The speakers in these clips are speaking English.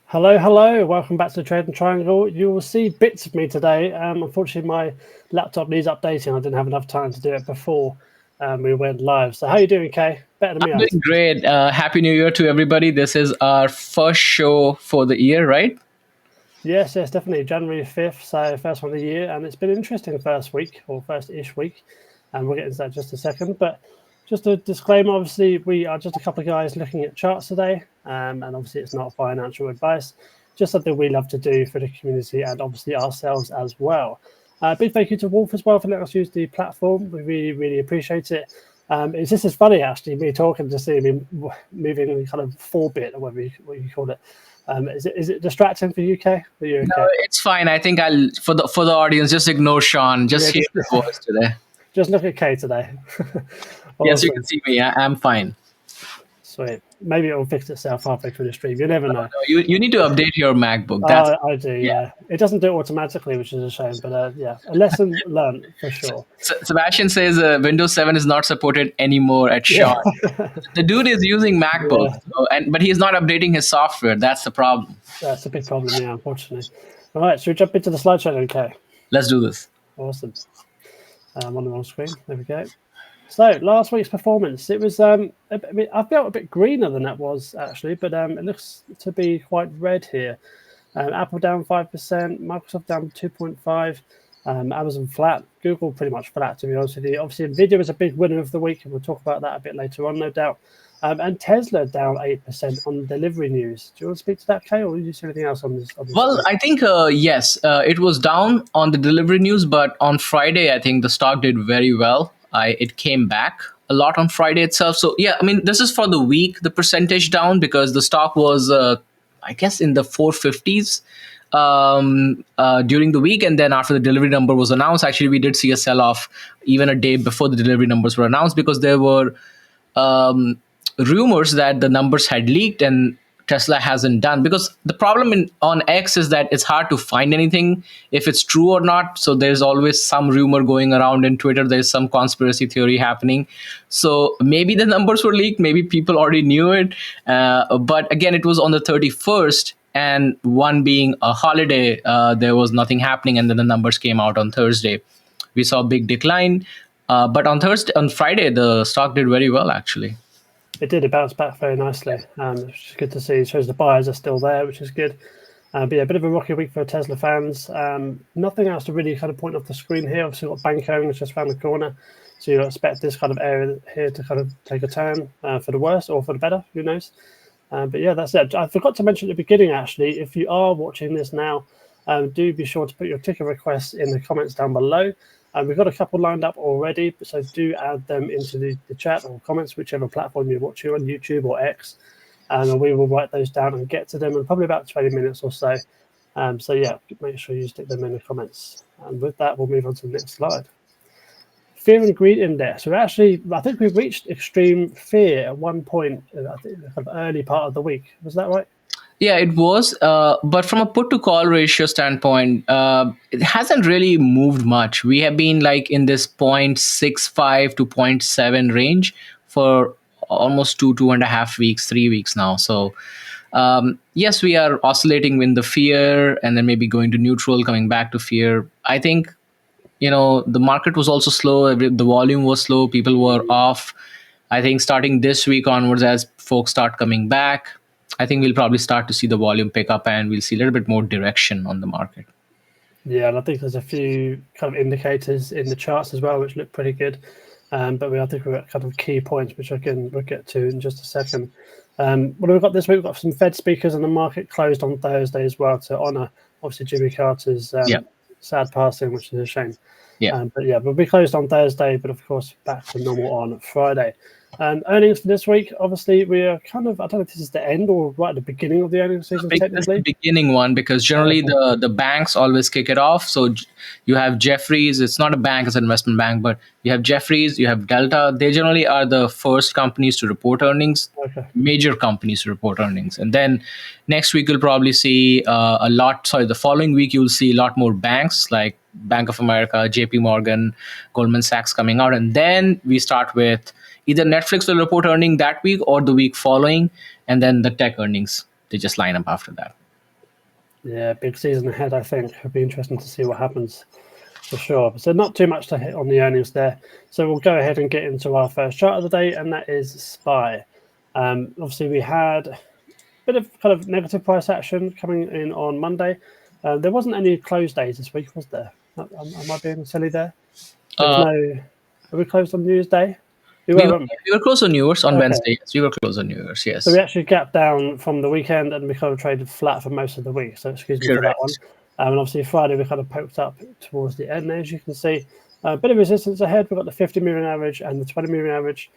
Hello, hello. Welcome back to the Trading Triangle. You will see bits of me today. Unfortunately, my laptop needs updating. I didn't have enough time to do it before we went live. So how you doing, Kaye? Better than me, I'm I doing great. Happy New Year to everybody. This is our first show for the year, right? Yes, definitely. January 5th, so first one of the year. And it's been an interesting first week, or first-ish week. And we'll get into that in just a second. But just a disclaimer, obviously, we are just a couple of guys looking at charts today. And obviously, it's not financial advice, just something we love to do for the community and obviously ourselves as well. Big thank you to Wolf as well for letting us use the platform. We really, really appreciate it. It's just as funny, actually, me talking to see me moving kind of 4-bit or whatever what you call it. Is it distracting for you, Kaye? Are you No, okay? it's fine. I think I'll for the audience just ignore Sean. Just Yeah, hear his voice today. just look at Kaye today. Yes, you can Awesome. see me. I'm fine. Sweet. Maybe it'll fix itself halfway through the stream. You never know. No, you need to update your MacBook. That's I do, yeah. yeah. It doesn't do it automatically, which is a shame, but yeah, a lesson learned for sure. Sebastian says Windows 7 is not supported anymore at Yeah, Sean. The dude is using MacBook, yeah, but he's not updating his software. That's the problem. that's a big problem, yeah, unfortunately. All right, should we jump into the slideshow then, Kaye? Let's do this. Awesome. On the wrong screen. There we go. So last week's performance, it was I felt a bit greener than that was actually, but it looks to be quite red here. Apple down 5%, Microsoft down 2.5%, Amazon flat, Google pretty much flat to be honest with you. Obviously, Nvidia was a big winner of the week, and we'll talk about that a bit later on, no doubt. And Tesla down 8% on delivery news. Do you want to speak to that, Kaye, or did you see anything else on this? Well, I think yes, it was down on the delivery news, but on Friday, I think the stock did very well. It came back a lot on Friday itself. So yeah, I mean, this is for the week, the percentage down because the stock was, I guess, in the 450s during the week, and then after the delivery number was announced, actually we did see a sell off even a day before the delivery numbers were announced because there were rumors that the numbers had leaked and Tesla hasn't done, because the problem on X is that it's hard to find anything if it's true or not. So there's always some rumor going around in Twitter. There's some conspiracy theory happening. So maybe the numbers were leaked. Maybe people already knew it. But again, it was on the 31st. And one being a holiday, there was nothing happening. And then the numbers came out on Thursday. We saw a big decline. But on Friday, the stock did very well, actually. It did. It bounced back very nicely, which is good to see. It shows the buyers are still there, which is good. But yeah, a bit of a rocky week for Tesla fans. Nothing else to really kind of point off the screen here. Obviously, we've got bank earnings just around the corner. So you expect this kind of area here to kind of take a turn for the worse or for the better. Who knows? But yeah, that's it. I forgot to mention at the beginning, actually, if you are watching this now, do be sure to put your ticker requests in the comments down below. We've got a couple lined up already, so do add them into the chat or comments, whichever platform you're watching on, YouTube or X, and we will write those down and get to them in probably about 20 minutes or so. So yeah, make sure you stick them in the comments. And with that, we'll move on to the next slide. Fear and greed index. I think we've reached extreme fear at one point, I think the kind of early part of the week. Was that right? Yeah, it was. But from a put to call ratio standpoint, it hasn't really moved much. We have been like in this 0.65 to 0.7 range for almost 2.5 weeks, 3 weeks now. So, yes, we are oscillating in the fear and then maybe going to neutral, coming back to fear. I think, the market was also slow. The volume was slow. People were off. I think starting this week onwards, as folks start coming back, I think we'll probably start to see the volume pick up and we'll see a little bit more direction on the market. Yeah, and I think there's a few kind of indicators in the charts as well, which look pretty good. But I think we've got kind of key points, which we'll get to in just a second. What have we got this week? We've got some Fed speakers, and the market closed on Thursday as well to honour, obviously, Jimmy Carter's sad passing, which is a shame. Yeah. But yeah, we'll be closed on Thursday, but of course back to normal on Friday. Earnings for this week, obviously, we are kind of, I don't know if this is the end or right at the beginning of the earnings season, technically. The beginning one, because generally the banks always kick it off. So you have Jefferies, it's not a bank, it's an investment bank, but you have Jefferies, you have Delta. They generally are the first companies to report earnings, major companies to report earnings. And then next week, you'll probably see the following week, you'll see a lot more banks like Bank of America, JP Morgan, Goldman Sachs coming out. And then we start with either Netflix will report earning that week or the week following, and then the tech earnings, they just line up after that. Yeah, big season ahead, I think. It'll be interesting to see what happens for sure. So not too much to hit on the earnings there. So we'll go ahead and get into our first chart of the day, and that is SPY. Obviously, we had a bit of kind of negative price action coming in on Monday. There wasn't any close days this week, was there? Am I being silly there? There was Uh, no... Are we closed on New Year's Day? We we were, were, weren't we? we were close on New Year's on Okay. Wednesday. Yes, we were close on New Year's. Yes. So we actually gapped down from the weekend, and we kind of traded flat for most of the week. So excuse me for that one. And obviously Friday we kind of poked up towards the end, as you can see. A bit of resistance ahead. We've got the 50 moving average and the 20 moving average.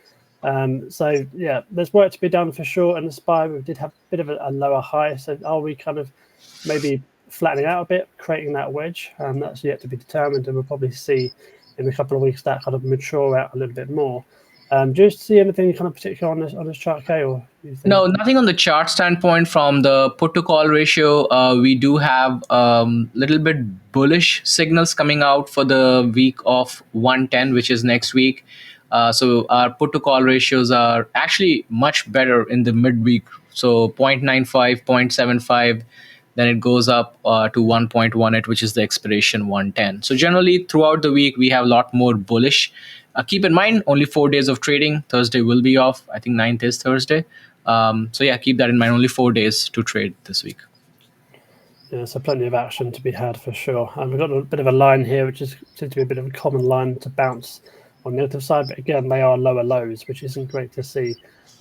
So yeah, there's work to be done for sure. And the SPY, we did have a bit of a lower high. So are we kind of maybe flattening out a bit, creating that wedge? That's yet to be determined, and we'll probably see in a couple of weeks that kind of mature out a little bit more. Do you see anything kind of particular on this chart, Kaye, or you think? No, nothing on the chart standpoint. From the put to call ratio, we do have little bit bullish signals coming out for the week of 110, which is next week. So our put to call ratios are actually much better in the midweek. So 0.95, 0.75, then it goes up to 1.18, which is the expiration 110. So generally throughout the week, we have a lot more bullish. Keep in mind, only 4 days of trading. Thursday will be off. I think 9th is Thursday. So yeah, keep that in mind. Only 4 days to trade this week. Yeah, so plenty of action to be had for sure. And we've got a bit of a line here, which seems to be a bit of a common line to bounce on the negative side. But again, they are lower lows, which isn't great to see.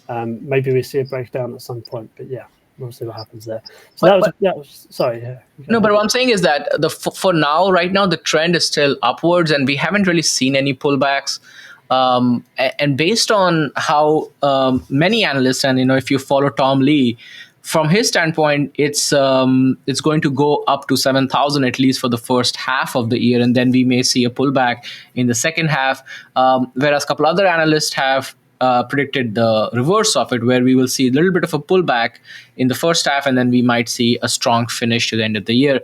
Maybe we see a breakdown at some point. But yeah, we'll see what happens there. So that was sorry. Yeah, no, but what I'm saying is that for now, right now, the trend is still upwards, and we haven't really seen any pullbacks. And based on how many analysts, and if you follow Tom Lee, from his standpoint, it's going to go up to 7,000 at least for the first half of the year, and then we may see a pullback in the second half. Whereas a couple other analysts have predicted the reverse of it, where we will see a little bit of a pullback in the first half, and then we might see a strong finish to the end of the year.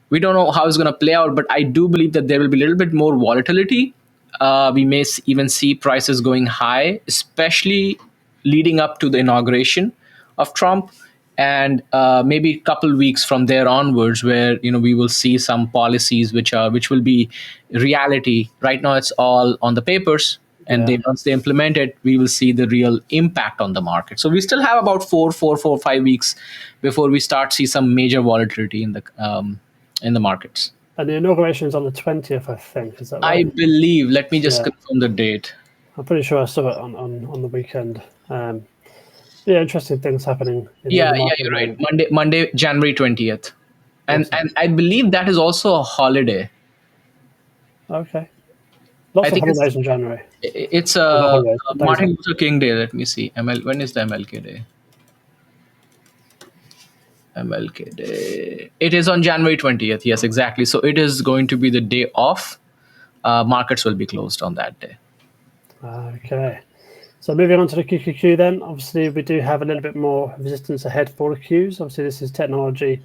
We don't know how it's going to play out, but I do believe that there will be a little bit more volatility. We may even see prices going high, especially leading up to the inauguration of Trump, and maybe a couple weeks from there onwards, where we will see some policies which will be reality. Right now, it's all on the papers. And once they implement it, we will see the real impact on the market. So we still have about 5 weeks before we start see some major volatility in the markets. And the inauguration is on the 20th, I think. Is that right? I believe. Let me just confirm the date. I'm pretty sure I saw it on the weekend. Yeah, interesting things happening. Yeah, you're right. Monday, January 20th, and I believe that is also a holiday. Okay. Lots of holidays in January. It's a Martin Luther King Day. Let me see. When is the MLK Day? MLK Day. It is on January 20th. Yes, exactly. So it is going to be the day off. Markets will be closed on that day. Okay. So moving on to the QQQ then. Obviously, we do have a little bit more resistance ahead for the Qs. Obviously, this is technology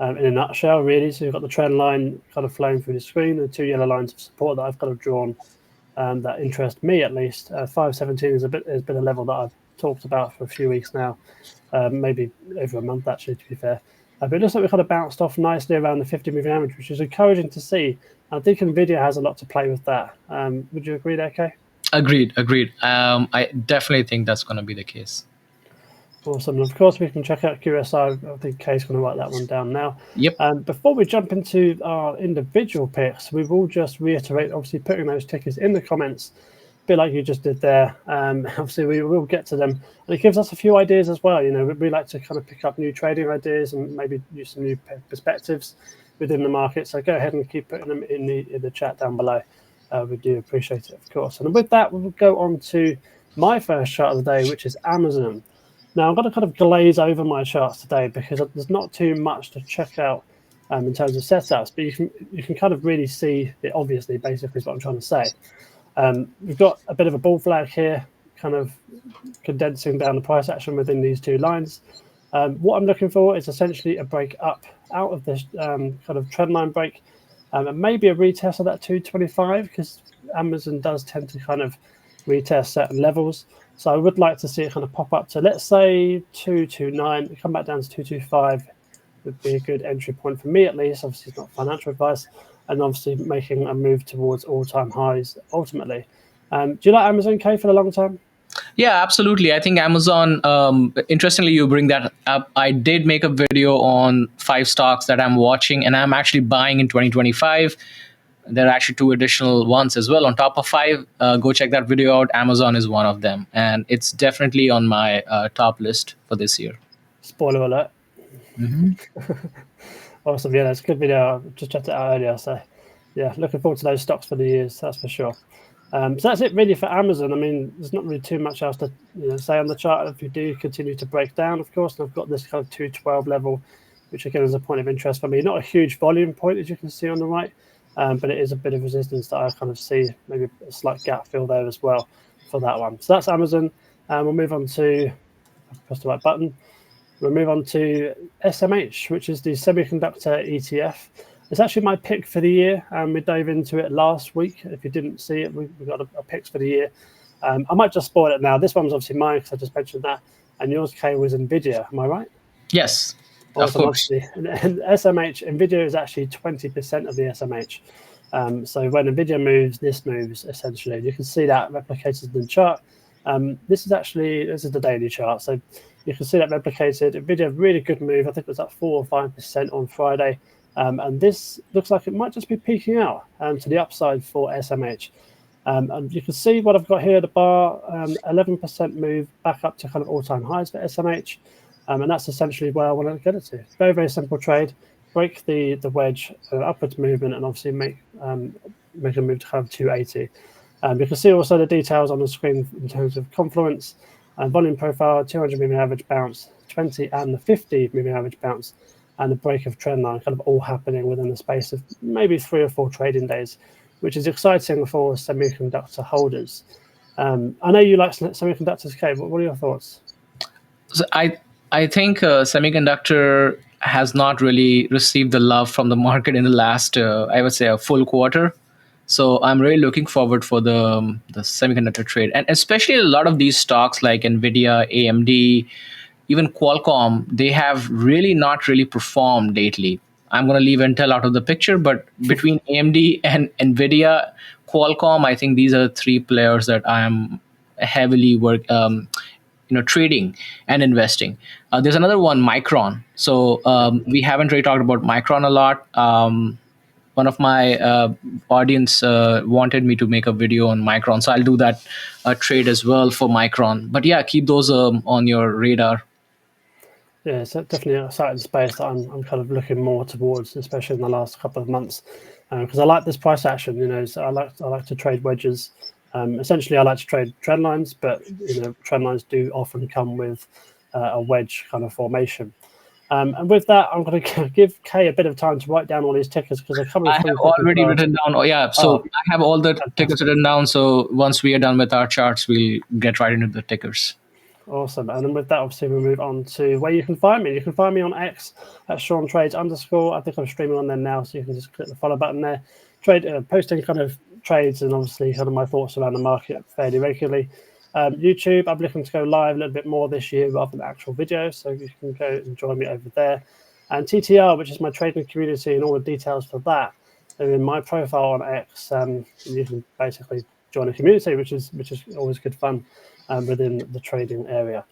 in a nutshell, really. So you've got the trend line kind of flowing through the screen, the two yellow lines of support that I've kind of drawn that interest me at least. 517 has been a level that I've talked about for a few weeks now, maybe over a month actually, to be fair. But it looks like we kind of bounced off nicely around the 50 moving average, which is encouraging to see. I think NVIDIA has a lot to play with that. Would you agree there, Kaye? Agreed. I definitely think that's going to be the case. Awesome. And of course, we can check out QSI. I think Kaye's going to write that one down now. Yep. Before we jump into our individual picks, we will just reiterate, obviously, putting those tickers in the comments, a bit like you just did there. Obviously, we will get to them. And it gives us a few ideas as well. We like to kind of pick up new trading ideas and maybe use some new perspectives within the market. So go ahead and keep putting them in the chat down below. We do appreciate it, of course. And with that, we'll go on to my first chart of the day, which is Amazon. Now, I'm going to kind of glaze over my charts today because there's not too much to check out in terms of setups, but you can kind of really see it, obviously, basically is what I'm trying to say. We've got a bit of a bull flag here, kind of condensing down the price action within these two lines. What I'm looking for is essentially a break up out of this kind of trend line break, and maybe a retest of that 225, because Amazon does tend to kind of retest certain levels. So I would like to see it kind of pop up to, let's say, 229, come back down to 225, would be a good entry point for me, at least. Obviously, it's not financial advice, and obviously making a move towards all-time highs ultimately. Do you like Amazon, Kaye, for the long term? Yeah, absolutely. I think Amazon, interestingly, you bring that up. I did make a video on 5 stocks that I'm watching and I'm actually buying in 2025. There are actually 2 additional ones as well on top of 5. Go check that video out. Amazon is one of them. And it's definitely on my top list for this year. Spoiler alert. Mm-hmm. Awesome. Yeah, that's a good video. I just checked it out earlier. So, yeah, looking forward to those stocks for the years, that's for sure. So that's it really for Amazon. I mean, there's not really too much else to say on the chart. If you do continue to break down, of course, and I've got this kind of 212 level, which again is a point of interest for me. Not a huge volume point, as you can see on the right, but it is a bit of resistance that I kind of see, maybe a slight gap fill there as well for that one. So that's Amazon. We'll move on to, I've pressed the right button. We'll move on to SMH, which is the semiconductor ETF. It's actually my pick for the year, and we dove into it last week. If you didn't see it, we got a picks for the year. I might just spoil it now. This one was obviously mine because I just mentioned that, and yours, Kaye, was NVIDIA. Am I right? Yes, awesome, of course. And SMH, NVIDIA is actually 20% of the SMH. So when NVIDIA moves, this moves essentially. You can see that replicated in the chart. This is the daily chart. So you can see that replicated. NVIDIA, really good move. I think it was up 4 or 5% on Friday. And this looks like it might just be peaking out to the upside for SMH. And you can see what I've got here, the bar, 11% move back up to kind of all-time highs for SMH. And that's essentially where I want to get it to. Very, very simple trade. Break the wedge, upwards movement, and obviously make a move to kind of 280. You can see also the details on the screen in terms of confluence and volume profile, 200 moving average bounce, 20 and the 50 moving average bounce, and the break of trend line kind of all happening within the space of maybe 3 or 4 trading days, which is exciting for semiconductor holders. I know you like semiconductors, Kaye. What are your thoughts? So I think semiconductor has not really received the love from the market in the last, I would say, a full quarter. So I'm really looking forward for the semiconductor trade, and especially a lot of these stocks like Nvidia, AMD, even Qualcomm. They have not really performed lately. I'm going to leave Intel out of the picture, but between AMD and Nvidia, Qualcomm, I think these are 3 players that I am heavily trading and investing. There's another one, Micron. So we haven't really talked about Micron a lot. One of my audience wanted me to make a video on Micron, so I'll do that trade as well for Micron. But yeah, keep those on your radar. Yeah, it's definitely a exciting space that I'm kind of looking more towards, especially in the last couple of months, because I like this price action. So I like to trade wedges. Essentially, I like to trade trend lines, but trend lines do often come with a wedge kind of formation. And with that, I'm going to give Kaye a bit of time to write down all these tickers because they're coming through. I have already written down. Oh, yeah. So I have all the tickers written down. So once we are done with our charts, we'll get right into the tickers. Awesome. And then with that, obviously, we'll move on to where you can find me. You can find me on X at SeanTrades_. I think I'm streaming on there now, so you can just click the follow button there. Posting kind of trades and obviously kind of my thoughts around the market fairly regularly. YouTube, I'm looking to go live a little bit more this year rather than actual videos, so you can go and join me over there. And TTR, which is my trading community, and all the details for that are in my profile on X. You can basically join a community, which is always good fun within the trading area.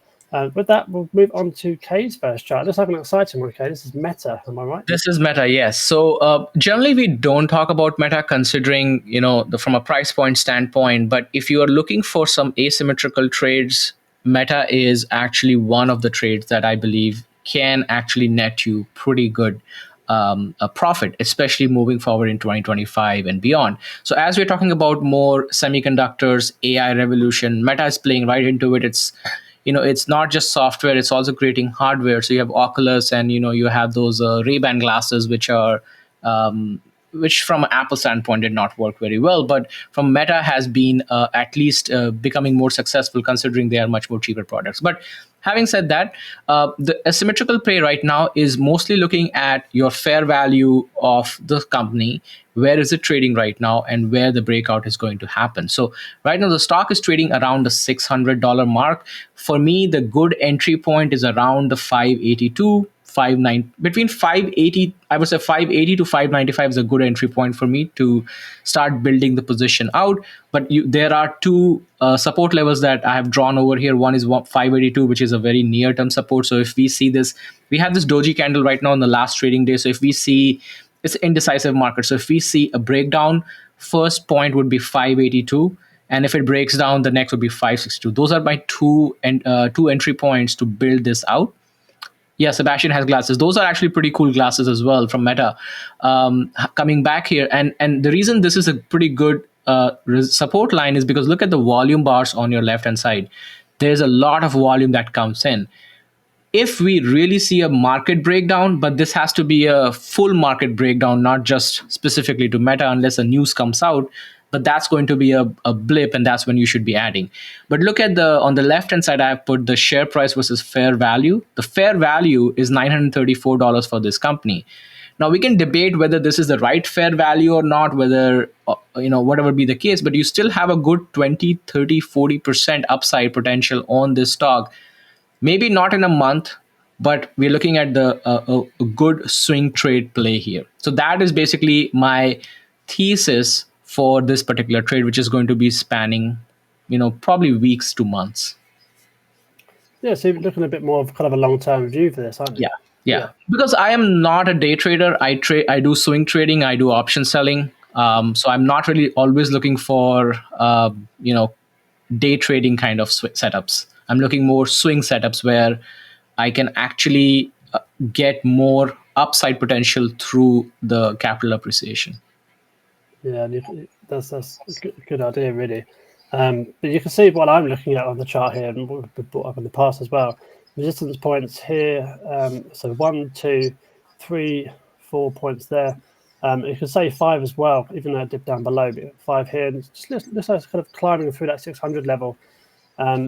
With that, we'll move on to Kaye's first chart. Looks like an exciting one, Kaye. This is Meta, am I right? This is Meta, yes. So generally, we don't talk about Meta considering, from a price point standpoint. But if you are looking for some asymmetrical trades, Meta is actually one of the trades that I believe can actually net you pretty good a profit, especially moving forward in 2025 and beyond. So as we're talking about more semiconductors, AI revolution, Meta is playing right into it. It's not just software, it's also creating hardware. So you have Oculus and you have those Ray-Ban glasses, which from an Apple standpoint did not work very well, but from Meta has been at least becoming more successful considering they are much more cheaper products. But having said that, the asymmetrical play right now is mostly looking at your fair value of the company. Where is it trading right now and where the breakout is going to happen? So right now the stock is trading around the $600 mark. For me, the good entry point is around the 582, between 580. I would say 580 to 595 is a good entry point for me to start building the position out. But there are two support levels that I have drawn over here. One is 582, which is a very near term support. So if we see this, we have this doji candle right now on the last trading day. So if we see, it's an indecisive market, so if we see a breakdown, first point would be 582, and if it breaks down, the next would be 562. Those are my two entry points to build this out. Yeah, Sebastian has glasses. Those are actually pretty cool glasses as well from Meta. Coming back here, and the reason this is a pretty good support line is because look at the volume bars on your left hand side. There's a lot of volume that comes in. If we really see a market breakdown, but this has to be a full market breakdown, not just specifically to Meta unless a news comes out, but that's going to be a blip, and that's when you should be adding. But look at on the left hand side, I have put the share price versus fair value. The fair value is $934 for this company. Now we can debate whether this is the right fair value or not, whether whatever be the case, but you still have a good 20, 30, 40% upside potential on this stock. Maybe not in a month, but we're looking at a good swing trade play here. So that is basically my thesis for this particular trade, which is going to be spanning, probably weeks to months. Yeah, so you're looking a bit more of kind of a long-term view for this, aren't you? Yeah. Because I am not a day trader. I do swing trading. I do option selling. So I'm not really always looking for day trading kind of setups. I'm looking more swing setups where I can actually get more upside potential through the capital appreciation. Yeah, that's a good idea, really. But you can see what I'm looking at on the chart here, and what we've brought up in the past as well. Resistance points here, so 1, 2, 3, 4 points there. You can say 5 as well, even though it dipped down below, but 5 here, and it just looks like it's kind of climbing through that 600 level.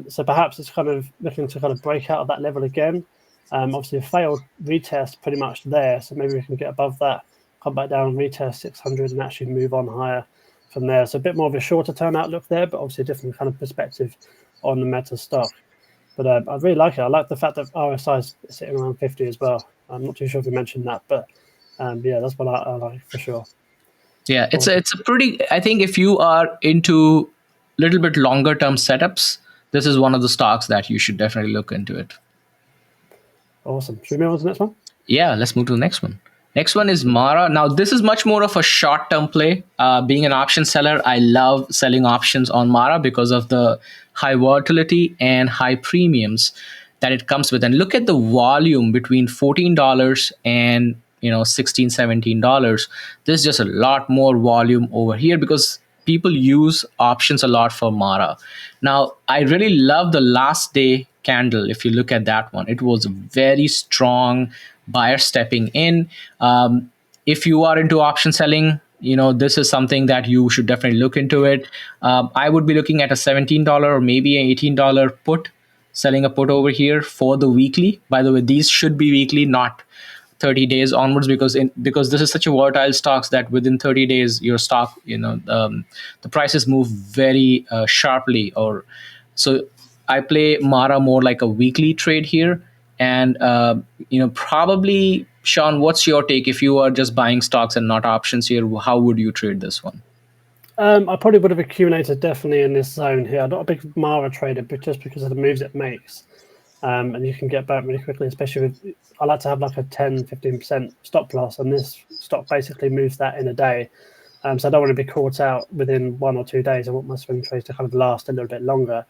So perhaps it's kind of looking to kind of break out of that level again. Obviously, a failed retest pretty much there, so maybe we can get above that, come back down, retest 600, and actually move on higher from there. So a bit more of a shorter term outlook there, but obviously a different kind of perspective on the Meta stock. But I really like it. I like the fact that RSI is sitting around 50 as well. I'm not too sure if you mentioned that, but yeah, that's what I like for sure. Yeah, it's a pretty. I think if you are into a little bit longer term setups, this is one of the stocks that you should definitely look into it. Awesome. Should we move on to the next one? Yeah, let's move to the next one. Next one is Mara. Now, this is much more of a short-term play. Being an option seller, I love selling options on Mara because of the high volatility and high premiums that it comes with. And look at the volume between $14 and $16, $17. There's just a lot more volume over here because people use options a lot for Mara. Now, I really love the last day candle. If you look at that one, it was very strong buyer stepping in. If you are into option selling, this is something that you should definitely look into it. I would be looking at a $17 or maybe an $18 put, selling a put over here for the weekly. By the way, these should be weekly, not 30 days onwards, because this is such a volatile stocks that within 30 days your stock, the prices move very sharply. Or so I play Mara more like a weekly trade here. And probably, Sean, what's your take? If you are just buying stocks and not options here, how would you trade this one? I probably would have accumulated definitely in this zone here. I'm not a big Mara trader, but just because of the moves it makes. And you can get back really quickly, especially with, I like to have like a 10, 15% stop loss, and this stock basically moves that in a day. So I don't want to be caught out within 1 or 2 days. I want my swing trades to kind of last a little bit longer.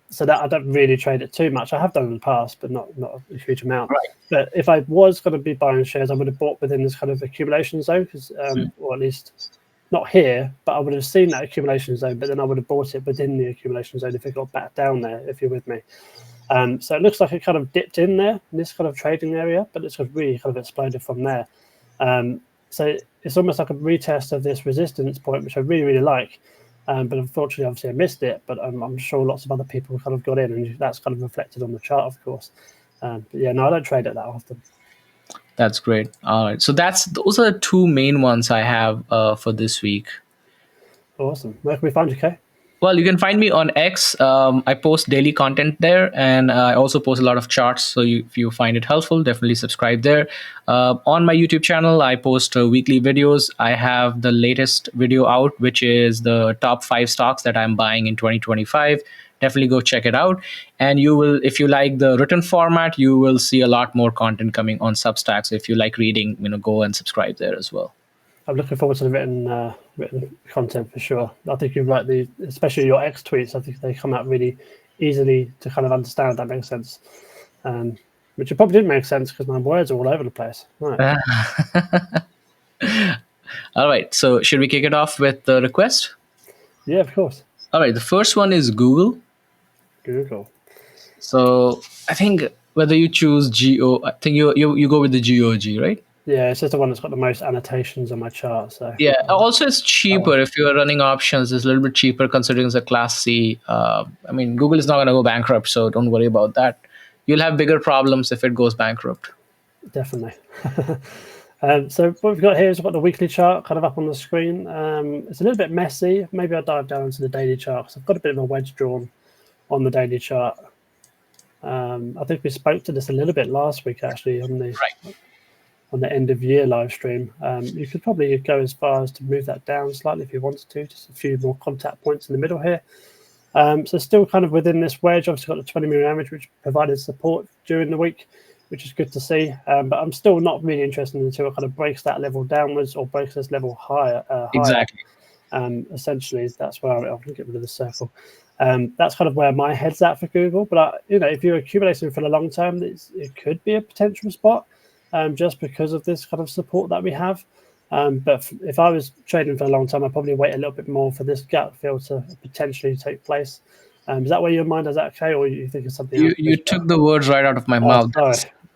So that I don't really trade it too much. I have done in the past, but not a huge amount. Right. But if I was going to be buying shares, I would have bought within this kind of accumulation zone, because, or at least not here, but I would have seen that accumulation zone, but then I would have bought it within the accumulation zone if it got back down there, if you're with me. So it looks like it kind of dipped in there, in this kind of trading area, but it's really kind of exploded from there. So it's almost like a retest of this resistance point, which I really, really like. But unfortunately, obviously, I missed it. But I'm sure lots of other people kind of got in, and that's kind of reflected on the chart, of course. But yeah, no, I don't trade it that often. That's great. All right. So those are the two main ones I have for this week. Awesome. Where can we find you, Kaye? Well, you can find me on X. I post daily content there, and I also post a lot of charts. So if you find it helpful, definitely subscribe there. On my YouTube channel, I post weekly videos. I have the latest video out, which is the top 5 stocks that I'm buying in 2025. Definitely go check it out. And you will, if you like the written format, you will see a lot more content coming on Substack. So if you like reading, go and subscribe there as well. I'm looking forward to the written content for sure. I think you're right. Especially your X tweets, I think they come out really easily to kind of understand. If that makes sense. Which it probably didn't make sense because my words are all over the place. Right. All right. So should we kick it off with the request? Yeah, of course. All right. The first one is Google. Google. So I think whether you choose GO, I think you go with the GOG, right? Yeah, it's just the one that's got the most annotations on my chart. So yeah. Also, it's cheaper if you are running options. It's a little bit cheaper considering it's a Class C. I mean, Google is not going to go bankrupt, so don't worry about that. You'll have bigger problems if it goes bankrupt. Definitely. So what we've got here is we've got the weekly chart kind of up on the screen. It's a little bit messy. Maybe I'll dive down into the daily chart because I've got a bit of a wedge drawn on the daily chart. I think we spoke to this a little bit last week actually on the end of year live stream. You could probably go as far as to move that down slightly if you wanted to, just a few more contact points in the middle here. So still kind of within this wedge. Obviously got the 20 moving average, which provided support during the week, which is good to see. But I'm still not really interested until it kind of breaks that level downwards or breaks this level higher. Exactly. Essentially, that's where I'll get rid of the circle. That's kind of where my head's at for Google. But if you're accumulating for the long term, it could be a potential spot, just because of this kind of support that we have. But if I was trading for a long time, I'd probably wait a little bit more for this gap fill to potentially take place. Is that where your mind is at, Kaye, or you think it's something else? You took the words right out of my mouth.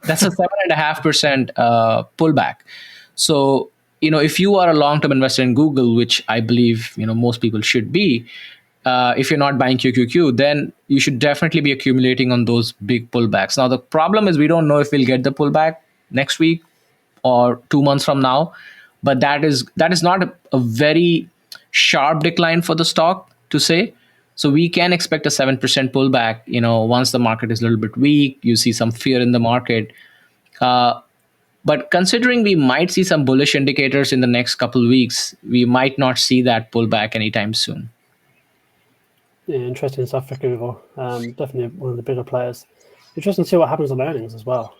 That's a 7.5% pullback. So, if you are a long-term investor in Google, which I believe, most people should be, if you're not buying QQQ, then you should definitely be accumulating on those big pullbacks. Now, the problem is we don't know if we'll get the pullback next week or 2 months from now, but that is not a very sharp decline for the stock to say. So we can expect a 7% pullback, once the market is a little bit weak, you see some fear in the market. But considering we might see some bullish indicators in the next couple of weeks, we might not see that pullback anytime soon. Yeah, interesting stuff for Google. Definitely one of the bigger players. Interesting to see what happens on earnings as well.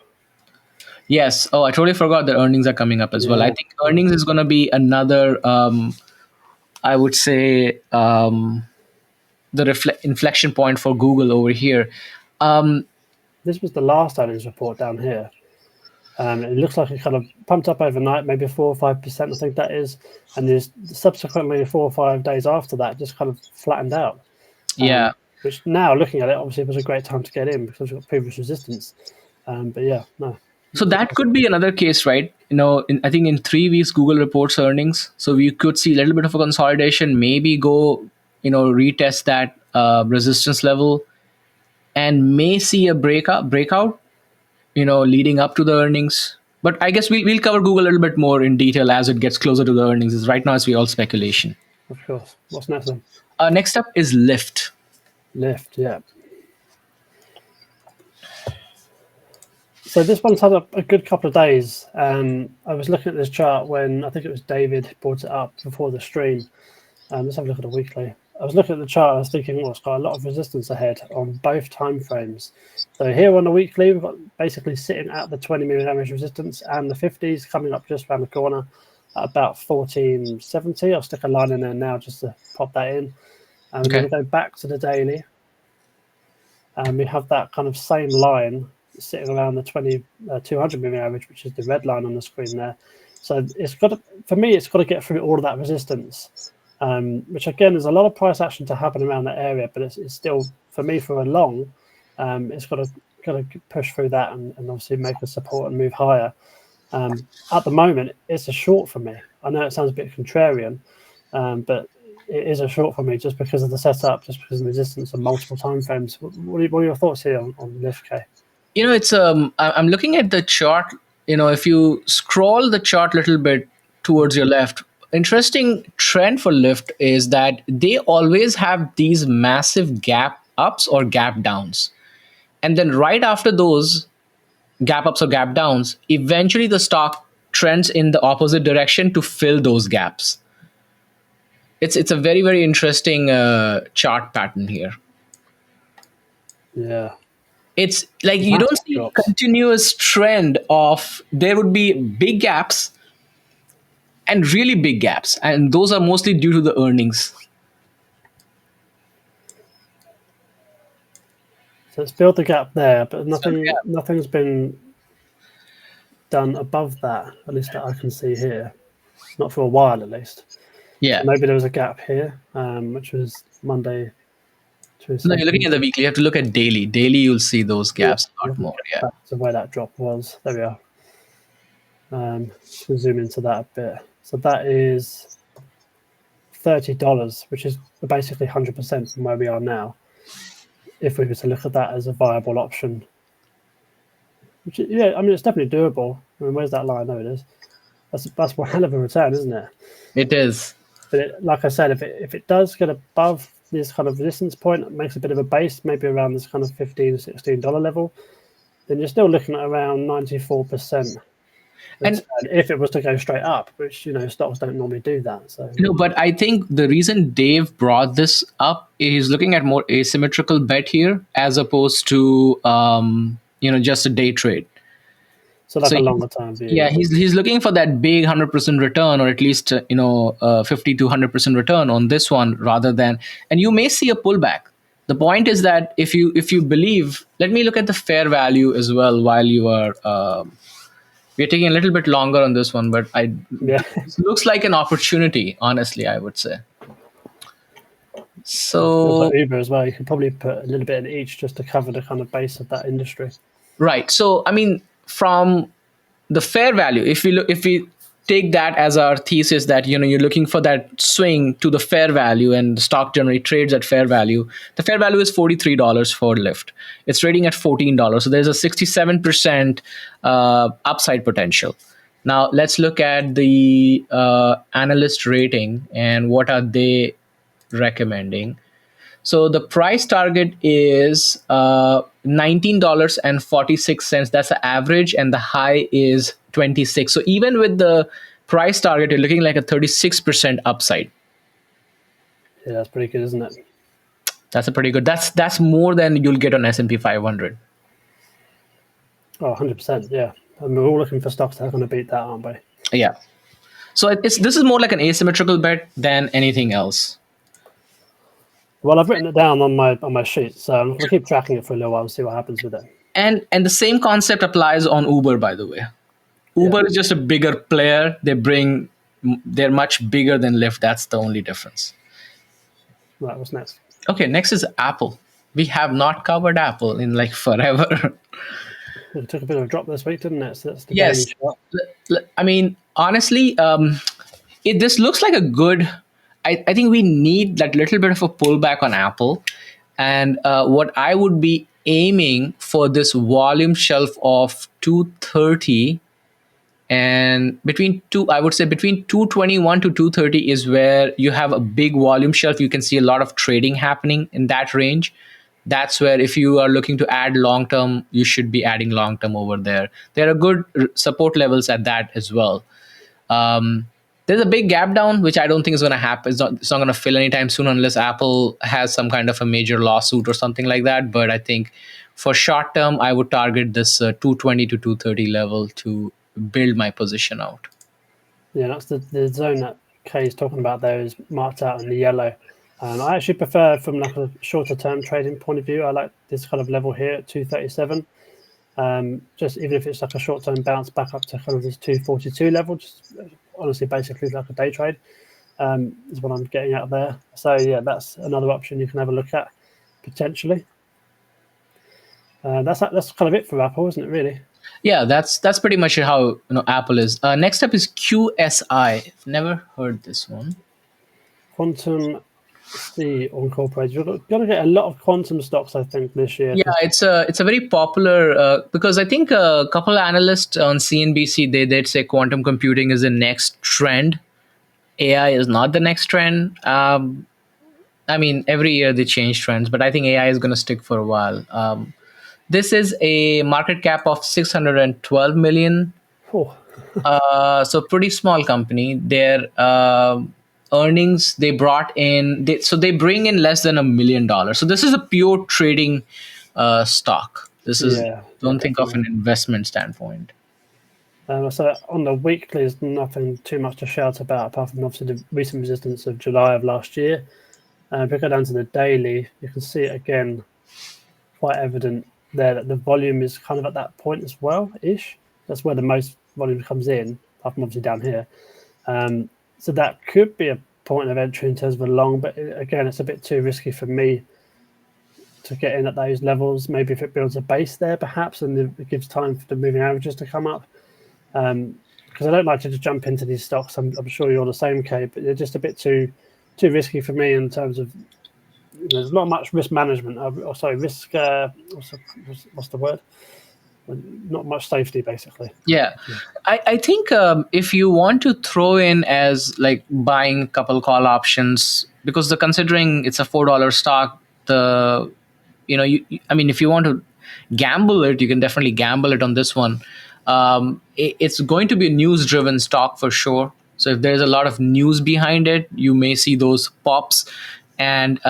Yes. Oh, I totally forgot that earnings are coming up as well. I think earnings is going to be another, I would say, the inflection point for Google over here. This was the last earnings report down here. It looks like it kind of pumped up overnight, maybe 4 or 5%, I think that is. And there's subsequently 4 or 5 days after that, just kind of flattened out. Yeah. Which now, looking at it, obviously it was a great time to get in because we've got previous resistance. But yeah, no. So that could be another case, right? I think in 3 weeks, Google reports earnings. So we could see a little bit of a consolidation, maybe go, retest that resistance level and may see a breakout, leading up to the earnings. But I guess we'll cover Google a little bit more in detail as it gets closer to the earnings. Is right now it's all speculation. Of course. What's next then? Next up is LYFT. LYFT, yeah. So this one's had a good couple of days. I was looking at this chart when I think it was David brought it up before the stream. Let's have a look at the weekly. I was looking at the chart. I was thinking, it's got a lot of resistance ahead on both time frames. So here on the weekly, we've got basically sitting at the 20 moving average resistance, and the 50s coming up just around the corner at about 1470. I'll stick a line in there now just to pop that in. And then we go back to the daily, and we have that kind of same line sitting around the 200 moving average, which is the red line on the screen there. So it's got to, for me, it's got to get through all of that resistance, which again, there's a lot of price action to happen around that area, but it's still, for me, for a long, it's got to push through that and obviously make a support and move higher. At the moment, it's a short for me. I know it sounds a bit contrarian, but it is a short for me just because of the setup, just because of the resistance on multiple time frames. What are your thoughts here on LYFT, Kaye? It's I'm looking at the chart. If you scroll the chart a little bit towards your left, interesting trend for Lyft is that they always have these massive gap ups or gap downs. And then right after those gap ups or gap downs, eventually the stock trends in the opposite direction to fill those gaps. It's a very, very interesting chart pattern here. Yeah. It's like you Massive don't see drops. continuous trend of there would be big gaps and really big gaps, and those are mostly due to the earnings. So it's built the gap there, but gap. nothing's been done above that, at least that I can see here. Not for a while, at least. Yeah. So maybe there was a gap here, which was Monday. No, you're looking at the weekly. You have to look at daily. Daily, you'll see those gaps a lot more. Yeah. That's where that drop was. There we are. Just zoom into that a bit. So that is $30, which is basically 100% from where we are now. If we were to look at that as a viable option, which, yeah, I mean, it's definitely doable. I mean, where's that line? There it is. That's one hell of a return, isn't it? It is. But like I said, if it does get above this kind of resistance point, it makes a bit of a base, maybe around this kind of $15, $16 level, then you're still looking at around 94%. And if it was to go straight up, which, stocks don't normally do that. So but I think the reason Dave brought this up is looking at more asymmetrical bet here as opposed to just a day trade. So like a longer term view. Yeah, he's looking for that big 100% return, or at least 50 to 100% return on this one, rather than. And you may see a pullback. The point is that if you believe, let me look at the fair value as well while you are. We're taking a little bit longer on this one, but it looks like an opportunity. Honestly, I would say. So Uber as well, you could probably put a little bit in each just to cover the kind of base of that industry. Right. So I mean, from the fair value, if we take that as our thesis that you're looking for that swing to the fair value, and the stock generally trades at fair value. The fair value is $43 for Lyft. It's trading at $14, so there's a 67% upside potential. Now let's look at the analyst rating and what are they recommending. So the price target is $19.46. That's the average, and the high is 26. So even with the price target, you're looking like a 36% upside. Yeah, that's pretty good, isn't it? That's a pretty good. That's more than you'll get on S&P 500. Oh, 100%. Yeah, I mean, we're all looking for stocks that are going to beat that, aren't we? Yeah. So this is more like an asymmetrical bet than anything else. Well, I've written it down on my sheet, so I'm going to keep tracking it for a little while and see what happens with it. And the same concept applies on Uber, by the way. Uber is just a bigger player. They're much bigger than Lyft. That's the only difference. Right, what's next? Okay, next is Apple. We have not covered Apple in like forever. It took a bit of a drop this week, didn't it? So that's the Yes. I mean, honestly, this looks like a good. I think we need that little bit of a pullback on Apple. And what I would be aiming for this volume shelf of 230 and between 221 to 230 is where you have a big volume shelf. You can see a lot of trading happening in that range. That's where if you are looking to add long term, you should be adding long term over there. There are good support levels at that as well. There's a big gap down, which I don't think is going to happen. It's not going to fill anytime soon unless Apple has some kind of a major lawsuit or something like that. But I think for short term, I would target this 220 to 230 level to build my position out. Yeah, that's the zone that Kaye is talking about there is marked out in the yellow. I actually prefer, from like a shorter term trading point of view, I like this kind of level here at 237. Just even if it's like a short term bounce back up to kind of this 242 level, just honestly basically like a day trade is what I'm getting out there. So yeah, that's another option you can have a look at potentially. That's kind of it for Apple, isn't it? Really? Yeah, that's pretty much how Apple is. Next up is QSI. I've never heard this one. Quantum C Incorporated. You're going to get a lot of quantum stocks, I think, this year. Yeah, it's a very popular because I think a couple of analysts on CNBC they'd say quantum computing is the next trend AI is not the next trend. I mean, every year they change trends, but I think AI is going to stick for a while. This is a market cap of 612 million. Oh, So pretty small company. Their earnings they brought in. So they bring in less than $1 million. So this is a pure trading stock. This is yeah, don't think of definitely. an investment standpoint. So on the weekly, there's nothing too much to shout about, apart from obviously the recent resistance of July of last year. If we go down to the daily, you can see it again, quite evident there that the volume is kind of at that point as well, ish. That's where the most volume comes in, apart from obviously down here. So that could be a point of entry in terms of a long, but again, it's a bit too risky for me to get in at those levels. Maybe if it builds a base there, perhaps, and it gives time for the moving averages to come up. Because I don't like to just jump into these stocks. I'm sure you're the same, Kaye, but they're just a bit too risky for me in terms of there's not much risk management. Sorry, risk. What's the word? Not much safety, basically. Yeah, I think if you want to throw in as like buying a couple call options, because the considering it's a $4 stock, the I mean, if you want to gamble it, you can definitely gamble it on this one. It's going to be a news driven stock for sure. So if there's a lot of news behind it, you may see those pops. And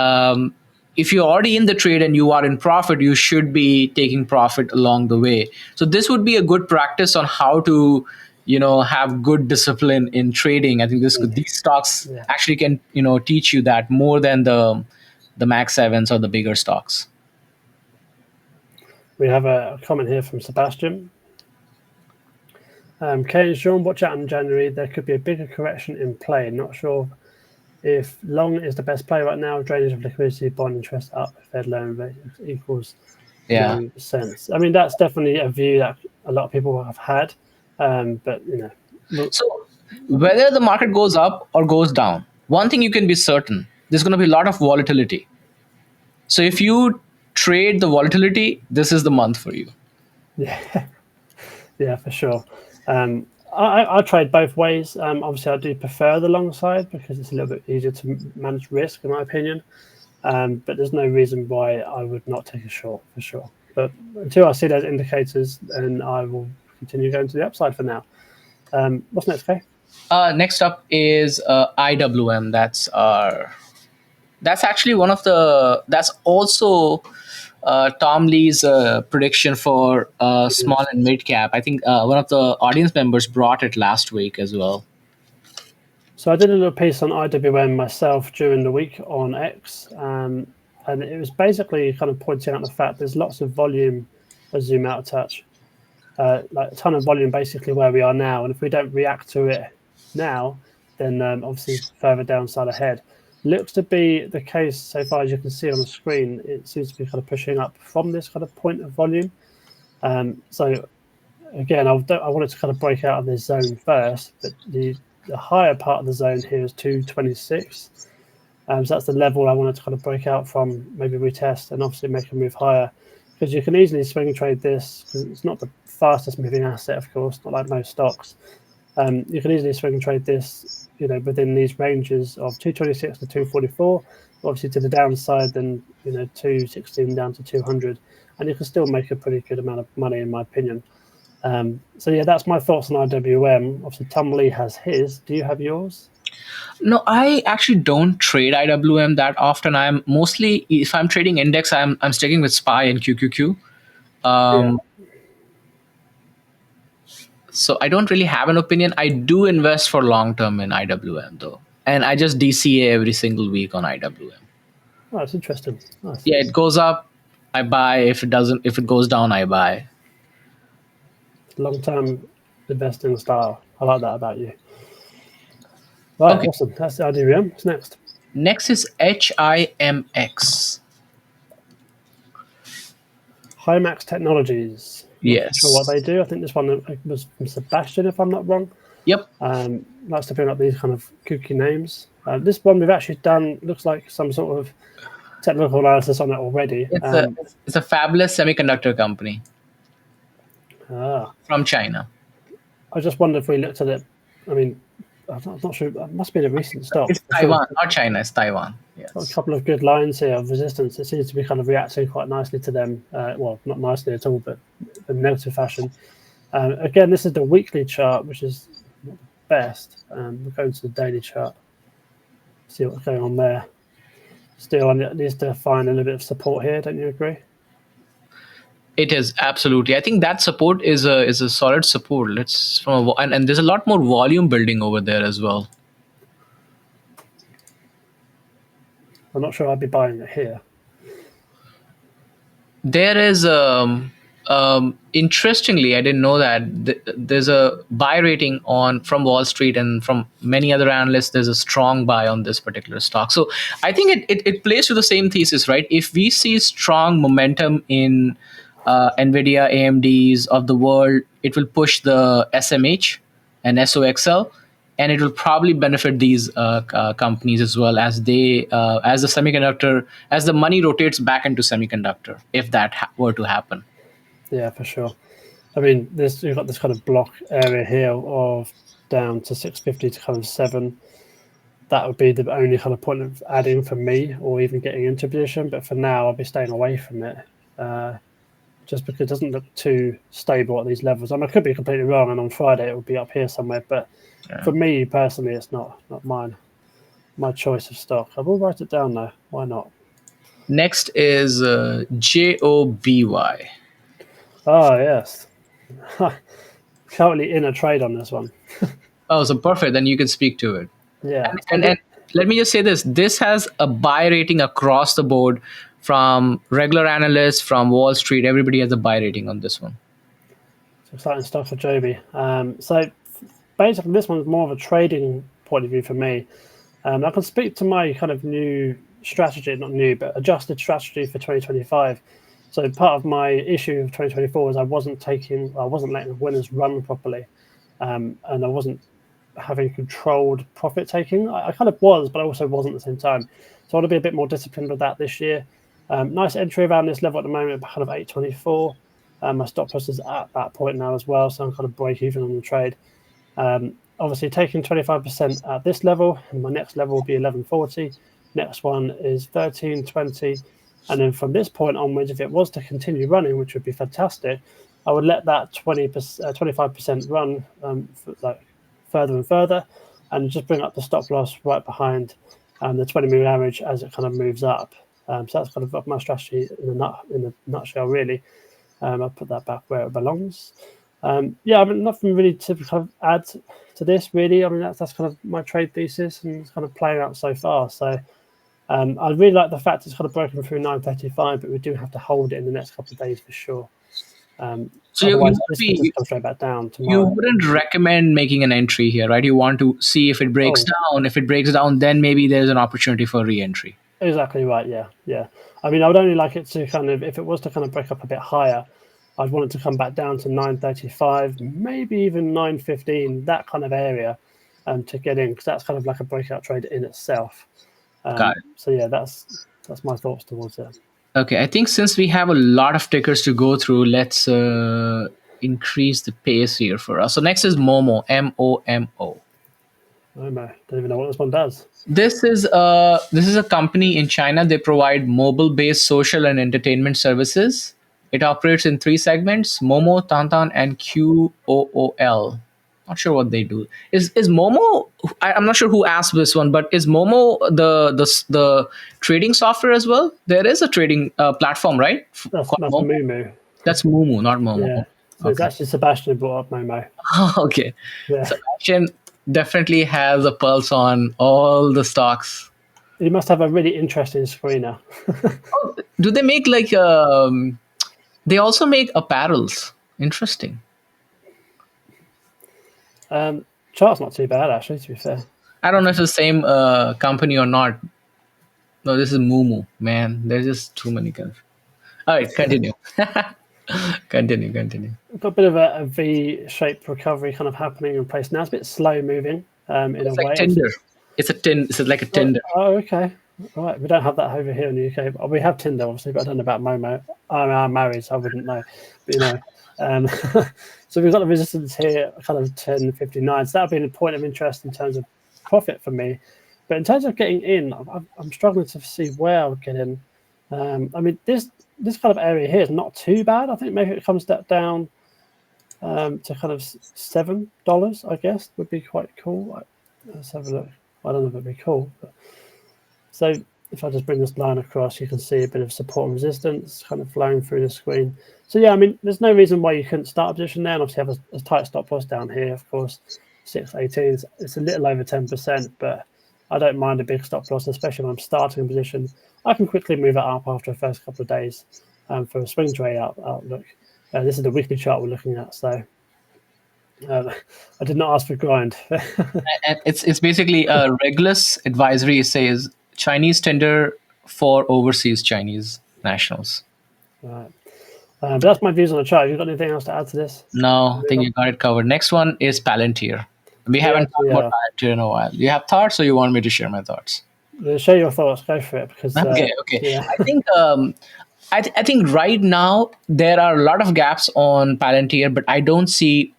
if you're already in the trade and you are in profit, you should be taking profit along the way. So this would be a good practice on how to have good discipline in trading. I think these stocks Yeah. actually can teach you that more than the Max 7s or the bigger stocks. We have a comment here from Sebastian. Kaye and Sean, watch out in January. There could be a bigger correction in play. Not sure if long is the best play right now. Drainage of liquidity, bond interest up, Fed loan rate equals 11%. I mean, that's definitely a view that a lot of people have had. But So whether the market goes up or goes down, one thing you can be certain: there's going to be a lot of volatility. So if you trade the volatility, this is the month for you. yeah, yeah, for sure. I trade both ways. Obviously, I do prefer the long side because it's a little bit easier to manage risk, in my opinion. But there's no reason why I would not take a short for sure. But until I see those indicators, then I will continue going to the upside for now. What's next, Kaye? Next up is IWM. That's actually one of the. That's also Tom Lee's prediction for small and mid cap. I think one of the audience members brought it last week as well. So I did a little piece on IWM myself during the week on X, and it was basically kind of pointing out the fact there's lots of volume. Let's zoom out a touch. Like a ton of volume basically where we are now, and if we don't react to it now, then obviously further downside ahead. Looks to be the case so far as you can see on the screen. It seems to be kind of pushing up from this kind of point of volume. So again, I wanted to kind of break out of this zone first, but the higher part of the zone here is 226. So that's the level I wanted to kind of break out from, maybe retest and obviously make a move higher, because you can easily swing trade this because it's not the fastest moving asset, of course, not like most stocks. You can easily swing trade this, within these ranges of 226 to 244. Obviously, to the downside, then 216 down to 200, and you can still make a pretty good amount of money, in my opinion. So yeah, that's my thoughts on IWM. Obviously, Tom Lee has his. Do you have yours? No, I actually don't trade IWM that often. I'm mostly, if I'm trading index, I'm sticking with SPY and QQQ. So I don't really have an opinion. I do invest for long term in IWM though, and I just DCA every single week on IWM. Oh, that's interesting. Nice. Yeah, it goes up, I buy. If it goes down, I buy. Long-term investing style. I like that about you. Right, Okay. awesome. That's the IWM. What's next? Next is HIMX. Himax Technologies. Not Yes. sure what they do. I think this one was from Sebastian, if I'm not wrong. Yep. Likes to bring up these kind of kooky names. This one we've actually done, looks like some sort of technical analysis on it already. It's a fabulous semiconductor company Ah, from China. I just wonder if we looked at it. I mean, I'm not sure. It must be a recent stock. It's Taiwan, not China. It's Taiwan. Got a Yes. couple of good lines here of resistance. It seems to be kind of reacting quite nicely to them. Well, not nicely at all, but in negative fashion. Again, this is the weekly chart, which is not the best. We'll go into the daily chart, see what's going on there. Still, it needs to find a little bit of support here. Don't you agree? It is absolutely. I think that support is a solid support. Let's and there's a lot more volume building over there as well. I'm not sure I'd be buying it here. There is interestingly, I didn't know that there's a buy rating on from Wall Street and from many other analysts. There's a strong buy on this particular stock. So I think it plays to the same thesis, right? If we see strong momentum in Nvidia, AMDs of the world, it will push the SMH and SOXL, and it will probably benefit these companies as well as they as the money rotates back into semiconductor, if that were to happen. Yeah, for sure. I mean, you've got this kind of block area here of down to 650 to kind of 7. That would be the only kind of point of adding for me, or even getting into position. But for now, I'll be staying away from it, just because it doesn't look too stable at these levels. I mean, I could be completely wrong, and on Friday it will be up here somewhere. But for me personally, it's not my choice of stock. I will write it down though. Why not? Next is JOBY. Oh yes, currently in a trade on this one. Oh, so perfect. Then you can speak to it. Yeah, And let me just say this. This has a buy rating across the board from regular analysts, from Wall Street. Everybody has a buy rating on this one. it's exciting stuff for Joby. So basically, this one's more of a trading point of view for me. I can speak to my kind of new strategy, not new, but adjusted strategy for 2025. So part of my issue of 2024 was I wasn't letting winners run properly, and I wasn't having controlled profit taking. I kind of was, but I also wasn't at the same time. So I want to be a bit more disciplined with that this year. Nice entry around this level at the moment, kind of 824. My stop loss is at that point now as well, so I'm kind of break even on the trade. Obviously, taking 25% at this level, and my next level will be 1140. Next one is 1320. And then from this point onwards, if it was to continue running, which would be fantastic, I would let that 25% run further and further, and just bring up the stop loss right behind the 20-moving average as it kind of moves up. So that's kind of my strategy in a nutshell, really. I'll put that back where it belongs. Yeah, I mean, nothing really to kind of add to this, really. I mean, that's kind of my trade thesis, and it's kind of playing out so far. So I really like the fact it's kind of broken through 935, but we do have to hold it in the next couple of days for sure. So otherwise, this could just come straight back down tomorrow. You wouldn't recommend making an entry here, right? You want to see if it breaks down. If it breaks down, then maybe there's an opportunity for re-entry. Exactly right. Yeah. I mean, I would only like it to kind of, if it was to kind of break up a bit higher, I'd want it to come back down to 935, maybe even 915, that kind of area, to get in, because that's kind of like a breakout trade in itself. Got it. So yeah, that's my thoughts towards it. Okay, I think since we have a lot of tickers to go through, let's increase the pace here for us. So next is Momo, MOMO. Momo, don't even know what this one does. This is a company in China. They provide mobile-based social and entertainment services. It operates in 3 segments: Momo, Tantan, and QOOL. Not sure what they do. Is Momo? I'm not sure who asked this one, but is Momo the trading software as well? There is a trading platform, right? That's Moomoo. That's Moomoo, not Momo. Yeah. So it's actually Sebastian who brought up Momo. Okay. Yeah. Sebastian definitely has a pulse on all the stocks. You must have a really interesting screener. Do they make like they also make apparels? Interesting. Chart's not too bad, actually, to be fair. I don't know if it's the same company or not. No, this is Moomoo. Man, there's just too many kinds. All right, continue. continue. We've got a bit of a V-shaped recovery kind of happening in place now. It's a bit slow moving in a way. Tinder. It's like a Tinder. Oh, okay. All right. We don't have that over here in the UK. We have Tinder, obviously, but I don't know about Momo. I'm married, so I wouldn't know. But, So we've got the resistance here, kind of 10.59. So that'll be a point of interest in terms of profit for me. But in terms of getting in, I'm struggling to see where I'll get in. I mean, this kind of area here is not too bad. I think maybe it comes down to kind of $7, I guess, would be quite cool. Let's have a look. I don't know if it'd be cool. But... So if I just bring this line across, you can see a bit of support and resistance kind of flowing through the screen. So yeah, I mean, there's no reason why you couldn't start a position there, and obviously have a tight stop loss down here, of course. 618, it's a little over 10%, but I don't mind a big stop loss, especially when I'm starting a position. I can quickly move it up after the first couple of days for a swing trade outlook. This is the weekly chart we're looking at, so I did not ask for grind. It's basically a Regulus advisory says Chinese tender for overseas Chinese nationals. Right. But that's my views on the chart. Have you got anything else to add to this? No, I think you got it covered. Next one is Palantir. We haven't talked about Palantir in a while. You have thoughts, or you want me to share my thoughts? Share your thoughts. Go for it. Because okay. Yeah. I think I think right now there are a lot of gaps on Palantir, but I don't see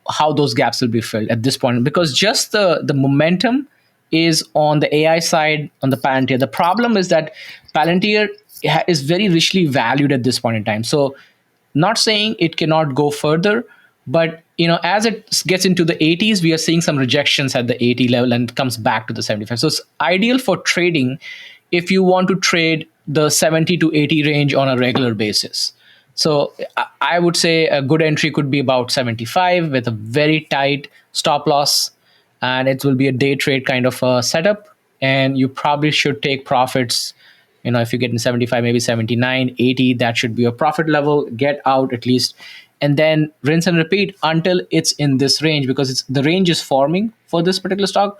how those gaps will be filled at this point, because just the momentum is on the AI side on the Palantir. The problem is that Palantir is very richly valued at this point in time. So not saying it cannot go further, but as it gets into the 80s, we are seeing some rejections at the 80 level and it comes back to the 75. So it's ideal for trading if you want to trade the 70 to 80 range on a regular basis. So I would say a good entry could be about 75 with a very tight stop loss, and it will be a day trade kind of a setup. And you probably should take profits. If you get in 75, maybe 79, 80, that should be a profit level. Get out at least, and then rinse and repeat until it's in this range, because the range is forming for this particular stock.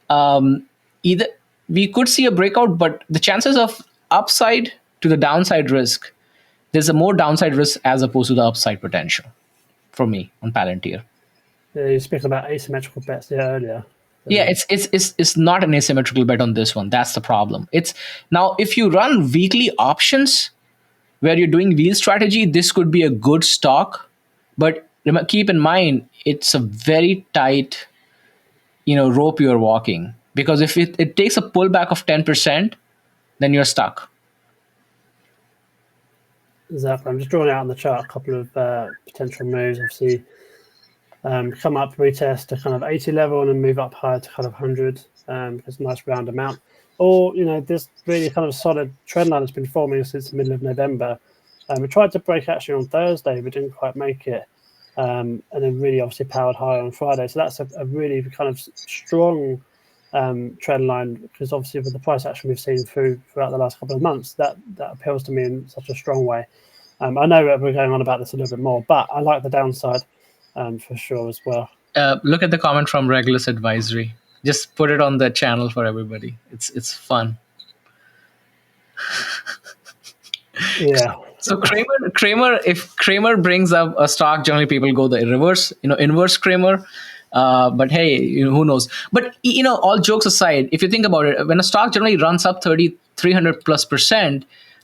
Either we could see a breakout, but the chances of upside to the downside risk, there's a more downside risk as opposed to the upside potential for me on Palantir. Yeah, you speak about asymmetrical bets earlier. Yeah, it's not an asymmetrical bet on this one. That's the problem. It's now if you run weekly options where you're doing wheel strategy, this could be a good stock, but keep in mind it's a very tight, rope you're walking, because if it takes a pullback of 10%, then you're stuck. Exactly. I'm just drawing out on the chart a couple of potential moves. Obviously, come up, retest to kind of 80 level and then move up higher to kind of 100. It's a nice round amount. Or, this really kind of solid trend line that's been forming since the middle of November. We tried to break actually on Thursday, but didn't quite make it. And then really obviously powered higher on Friday. So that's a really kind of strong trend line, because obviously with the price action we've seen throughout the last couple of months, that appeals to me in such a strong way. I know we're going on about this a little bit more, but I like the downside for sure as well. Look at the comment from Regulus Advisory. Just put it on the channel for everybody. It's fun. Yeah. So Kramer, if Kramer brings up a stock, generally people go the reverse, inverse Kramer. But hey, who knows? But all jokes aside, if you think about it, when a stock generally runs up 300+%,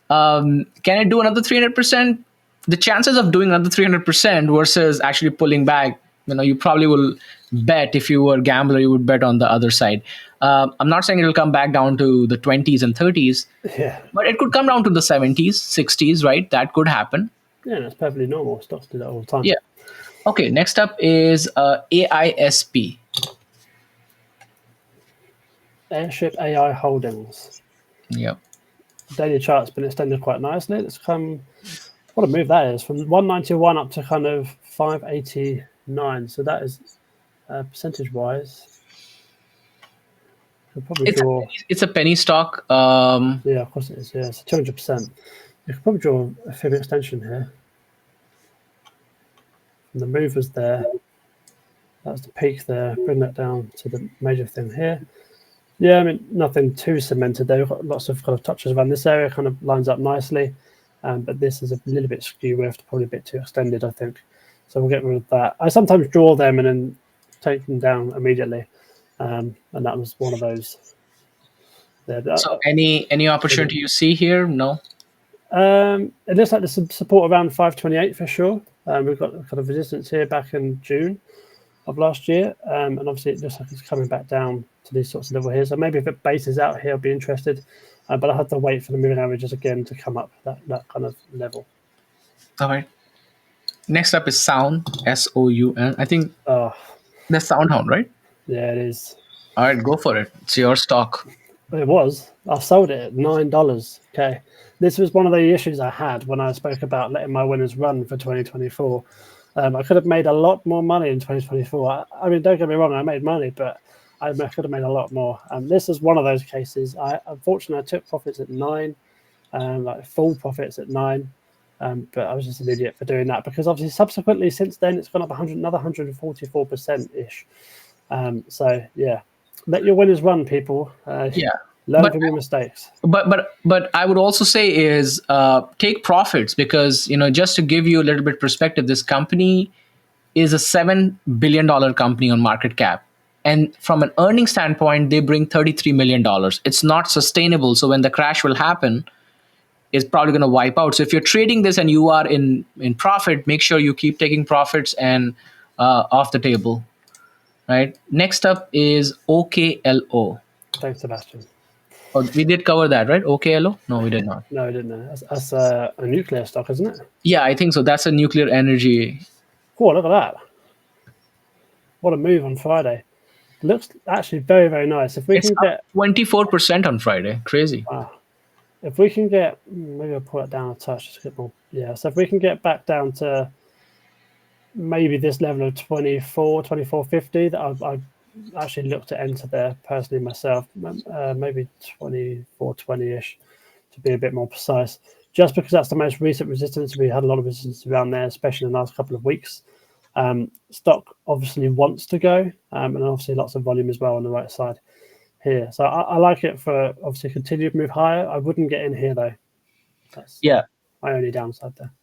can it do another 300%? The chances of doing another 300% versus actually pulling back, you probably will bet, if you were a gambler, you would bet on the other side. I'm not saying it'll come back down to the 20s and 30s, but it could come down to the 70s, 60s, right? That could happen. Yeah, that's perfectly normal. Stocks do that all the time. Yeah. Okay, next up is AISP. Airship AI Holdings. Yep. Daily chart's been extended quite nicely. It's come, what a move that is, from 191 up to kind of 589. So that is percentage-wise. It's a penny stock. Yeah, of course it is. Yeah, it's 200%. You could probably draw a fib extension here. And the move was there. That's the peak there. Bring that down to the major thing here. Yeah, I mean, nothing too cemented there. We've got lots of kind of touches around this area, kind of lines up nicely. But this is a little bit skew-whiffed, probably a bit too extended, I think. So we'll get rid of that. I sometimes draw them and then take them down immediately. And that was one of those. So any opportunity you see here? No? It looks like there's some support around 528 for sure. We've got kind of resistance here back in June of last year, and obviously it looks like it's coming back down to these sorts of level here. So maybe if it bases out here, I'll be interested, but I have to wait for the moving averages again to come up that kind of level. All right. Next up is Sound, SOUN. I think Oh, that's SoundHound, right? yeah, it is. All right, go for it. It's your stock. It was. I sold it at $9. Okay, this was one of the issues I had when I spoke about letting my winners run for 2024. I could have made a lot more money in 2024. I mean, don't get me wrong, I made money, but I could have made a lot more. And this is one of those cases. Unfortunately, I took profits at 9, like full profits at 9. But I was just an idiot for doing that, because obviously subsequently since then it's gone up another 144% ish. So yeah, let your winners run, people. Yeah. Learn from your mistakes. But I would also say is take profits, because just to give you a little bit perspective, this company is a $7 billion company on market cap, and from an earnings standpoint, they bring $33 million. It's not sustainable. So when the crash will happen, it's probably going to wipe out. So if you're trading this and you are in profit, make sure you keep taking profits and off the table. Right. Next up is OKLO. Thanks, Sebastian. Oh, we did cover that, right? OKLO? No, we did not. No, I didn't know. That's a nuclear stock, isn't it? Yeah, I think so. That's a nuclear energy. Oh, look at that. What a move on Friday. Looks actually very, very nice. If we can get 24% on Friday. Crazy. Wow. If we can get, maybe I'll pull it down a touch, just a bit more. Yeah, so if we can get back down to maybe this level of 24.50, that I've actually looked to enter there personally myself, maybe 24.20-ish to be a bit more precise, just because that's the most recent resistance. We had a lot of resistance around there, especially in the last couple of weeks. Stock obviously wants to go, and obviously lots of volume as well on the right side here. So I like it for obviously continued move higher. I wouldn't get in here though. That's my only downside there.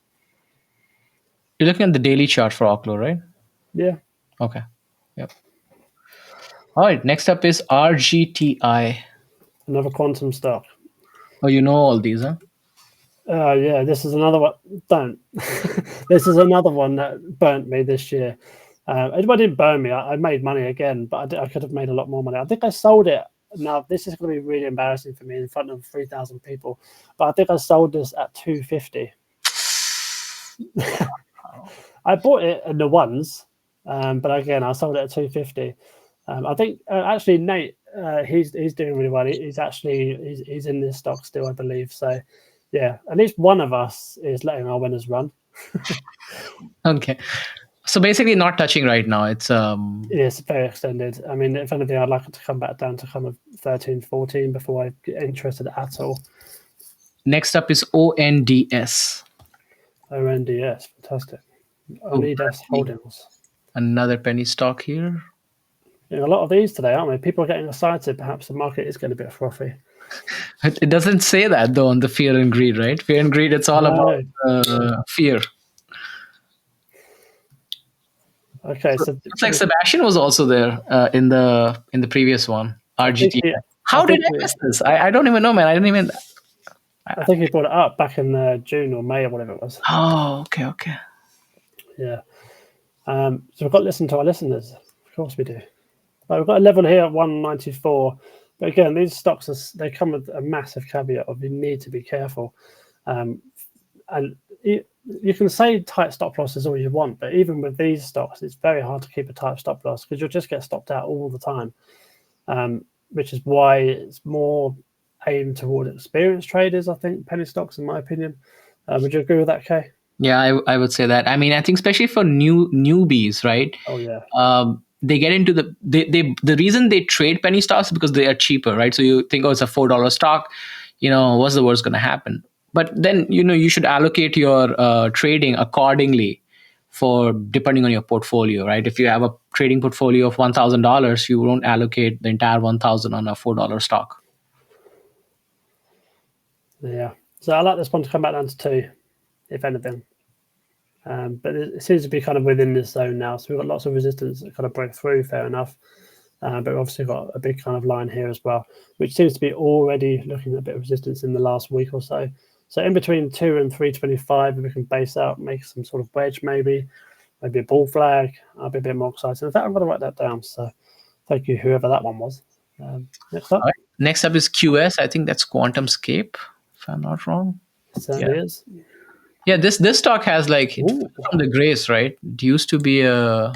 You're looking at the daily chart for Oklo, right? Yeah. Okay. Yep. All right. Next up is RGTI. Another quantum stock. Oh, you know all these, huh? Yeah, this is another one. Don't. This is another one that burnt me this year. It didn't burn me. I made money again, but I could have made a lot more money. I think I sold it. Now, this is going to be really embarrassing for me in front of 3,000 people, but I think I sold this at $250. I bought it in the ones, but again, I sold it at $250. I think actually Nate, he's doing really well. He's in this stock still, I believe. So yeah, at least one of us is letting our winners run. Okay. So basically not touching right now. It's It's very extended. I mean, if anything, I'd like it to come back down to kind of 13, 14 before I get interested at all. Next up is ONDS. ONDS, fantastic. ONDS Holdings. Another penny stock here. A lot of these today, aren't we? People are getting excited. Perhaps the market is getting a bit frothy. It doesn't say that though on the fear and greed, right? Fear and greed, it's all about fear. Okay, so looks like Sebastian was also there in the previous one. RGT. How did I miss this? I don't even know, man. I think he brought it up back in June or May or whatever it was. Oh, okay. Yeah. So we've got to listen to our listeners. Of course we do. But we've got a level here at 194. But again, these stocks, they come with a massive caveat of you need to be careful. And you can say tight stop losses all you want, but even with these stocks, it's very hard to keep a tight stop loss because you'll just get stopped out all the time, which is why it's more aimed toward experienced traders, I think, penny stocks, in my opinion. Would you agree with that, Kaye? Yeah, I would say that. I mean, I think especially for newbies, right? Oh, yeah. They get into the reason they trade penny stocks is because they are cheaper, right? So you think, oh, it's a $4 stock, what's the worst going to happen? But then, you should allocate your trading accordingly depending on your portfolio, right? If you have a trading portfolio of $1,000, you won't allocate the entire $1,000 on a $4 stock. Yeah. So I like this one to come back down to 2, if anything. But it seems to be kind of within this zone now. So we've got lots of resistance that kind of break through, fair enough. But we've obviously got a big kind of line here as well, which seems to be already looking at a bit of resistance in the last week or so. So in between 2 and 325, if we can base out, make some sort of wedge, maybe a bull flag, I'll be a bit more excited. In fact, I'm going to write that down. So thank you, whoever that one was. Next up. All right. Next up is QS. I think that's QuantumScape, if I'm not wrong. It certainly is. Yeah, this stock has like from the grace, right? It used to be I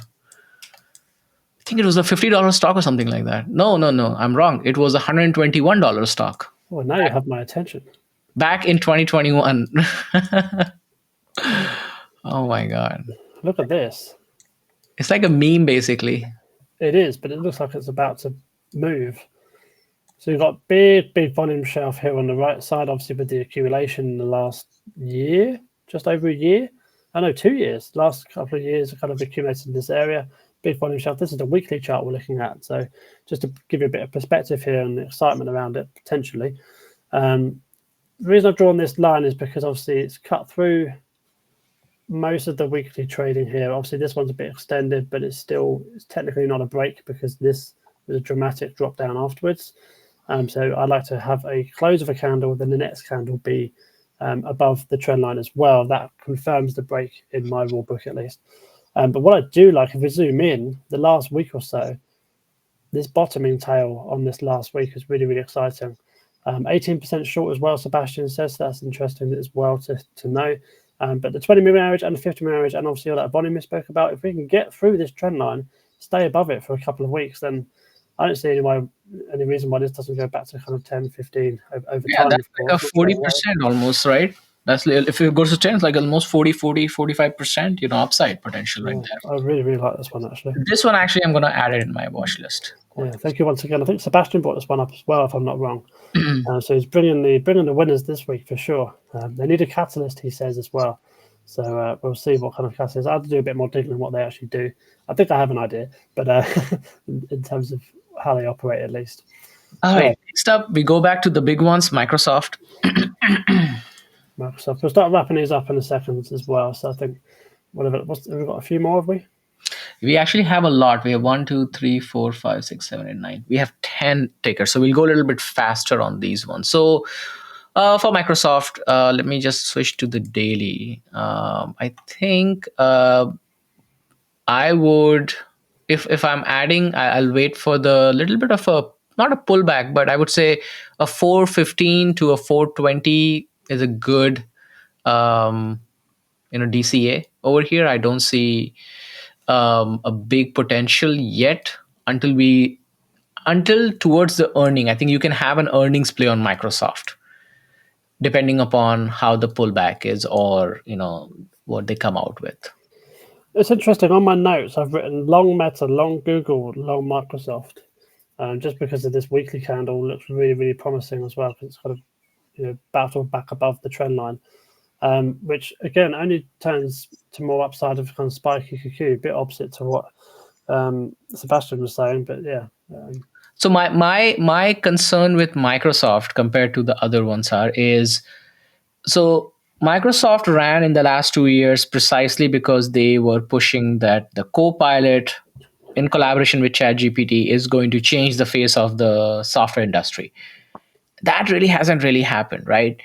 think it was a $50 stock or something like that. No, I'm wrong. It was a $121 stock. Well, now you have my attention. Back in 2021. Oh my God. Look at this. It's like a meme, basically. It is, but it looks like it's about to move. So you've got big volume shelf here on the right side, obviously with the accumulation in the last year, just over a year. I know 2 years. Last couple of years are kind of accumulated in this area. Big volume shelf. This is the weekly chart we're looking at. So just to give you a bit of perspective here and the excitement around it, potentially. The reason I've drawn this line is because obviously it's cut through most of the weekly trading here. Obviously this one's a bit extended, but it's technically not a break because this was a dramatic drop down afterwards. So I'd like to have a close of a candle, then the next candle be above the trend line as well. That confirms the break in my rule book at least. But what I do like, if we zoom in, the last week or so, this bottoming tail on this last week is really, really exciting. 18% short as well, Sebastian says. So that's interesting as well to know. But the 20 moving average and the 50 moving average, and obviously all that volume we spoke about, if we can get through this trend line, stay above it for a couple of weeks, then I don't see any reason why this doesn't go back to kind of 10, 15 over time. That's like a 40% almost, right? That's if it goes to 10, it's like almost 45%, upside potential right there. I really, really like this one, actually. This one, actually, I'm going to add it in my watch list. Yeah, thank you once again. I think Sebastian brought this one up as well, if I'm not wrong. So he's bringing the winners this week for sure. They need a catalyst, he says, as well. So we'll see what kind of catalyst. I'll have to do a bit more digging on what they actually do. I think I have an idea, but in terms of how they operate, at least. All right. Next up, we go back to the big ones, Microsoft. Microsoft. We'll start wrapping these up in a second as well. So I think we've got a few more, have we? We actually have a lot. We have 1, 2, 3, 4, 5, 6, 7, and 9. We have 10 tickers. So we'll go a little bit faster on these ones. So for Microsoft, let me just switch to the daily. I think I would, if I'm adding, I'll wait for the little bit of not a pullback, but I would say a 415 to a 420 is a good, DCA over here. I don't see a big potential yet until towards the earning. I think you can have an earnings play on Microsoft, depending upon how the pullback is or what they come out with. It's interesting. On my notes, I've written long Meta, long Google, long Microsoft, just because of this weekly candle looks really, really promising as well, because it's kind of battled back above the trend line, which again only turns to more upside of kind of spiky QQ, a bit opposite to what Sebastian was saying, but yeah. So my concern with Microsoft compared to the other ones is Microsoft ran in the last 2 years precisely because they were pushing that the Copilot in collaboration with ChatGPT is going to change the face of the software industry. That really hasn't really happened, right?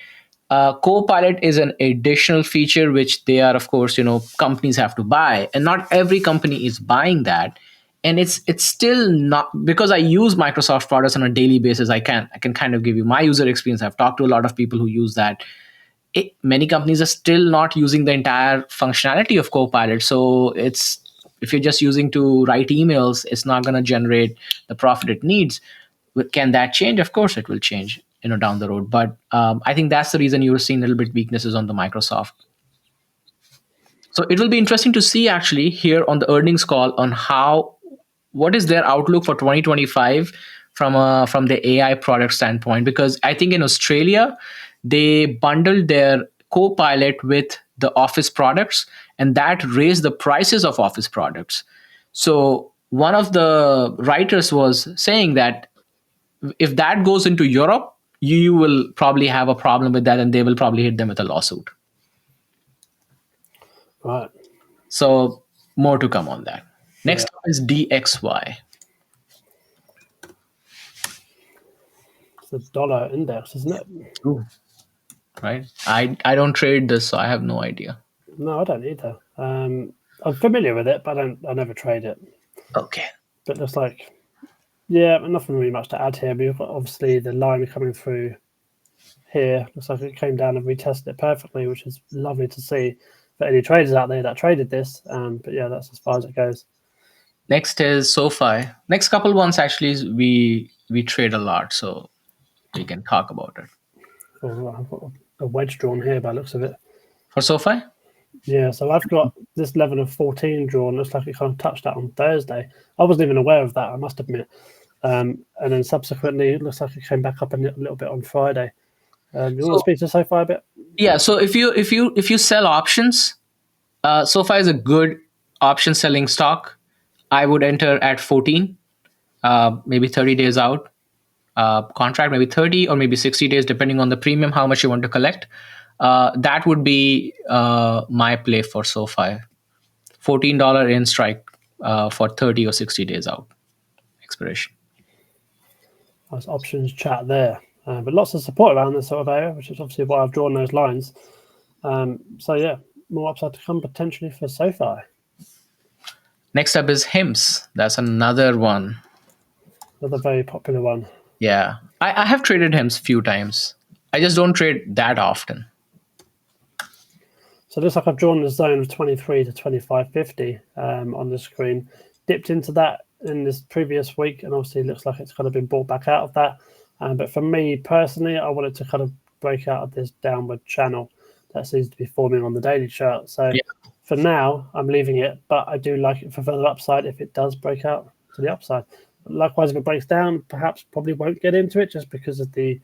Copilot is an additional feature which they are, of course, companies have to buy, and not every company is buying that. And it's still not, because I use Microsoft products on a daily basis. I can kind of give you my user experience. I've talked to a lot of people who use that. Many companies are still not using the entire functionality of Copilot. So if you're just using to write emails, it's not going to generate the profit it needs. Can that change? Of course, it will change, down the road. But I think that's the reason you're seeing a little bit weaknesses on the Microsoft. So it will be interesting to see actually here on the earnings call on what is their outlook for 2025 from the AI product standpoint, because I think in Australia they bundled their Copilot with the Office products, and that raised the prices of Office products. So one of the writers was saying that if that goes into Europe, you will probably have a problem with that, and they will probably hit them with a lawsuit. Right. So more to come on that. Next up is DXY. It's the dollar index, isn't it? Ooh. right? I don't trade this, so I have no idea. No, I don't either. I'm familiar with it, but I never trade it. Okay. But looks like, yeah, nothing really much to add here. We've got obviously the line coming through here. Looks like it came down and retested it perfectly, which is lovely to see for any traders out there that traded this. But yeah, that's as far as it goes. Next is SOFI. Next couple ones actually we trade a lot, so we can talk about it. Oh, I've got a wedge drawn here by the looks of it. For SOFI? Yeah, so I've got this level of 14 drawn. Looks like it kind of touched that on Thursday. I wasn't even aware of that, I must admit. And then subsequently, it looks like it came back up a little bit on Friday. You want to speak to SOFI a bit? Yeah. So if you sell options, SOFI is a good option selling stock. I would enter at 14, maybe 30 days out. Contract maybe 30 or maybe 60 days, depending on the premium, how much you want to collect. That would be my play for SOFI. $14 in strike for 30 or 60 days out expiration. Nice options chat there. But lots of support around this sort of area, which is obviously why I've drawn those lines. So yeah, more upside to come potentially for SOFI. Next up is HIMS. That's another one. Another very popular one. Yeah. I have traded HIMS a few times. I just don't trade that often. So it looks like I've drawn the zone of 23 to 25.50 on the screen. Dipped into that in this previous week, and obviously it looks like it's kind of been brought back out of that. But for me personally, I wanted to kind of break out of this downward channel that seems to be forming on the daily chart. So for now, I'm leaving it, but I do like it for further upside if it does break out to the upside. Likewise, if it breaks down, perhaps probably won't get into it just because of the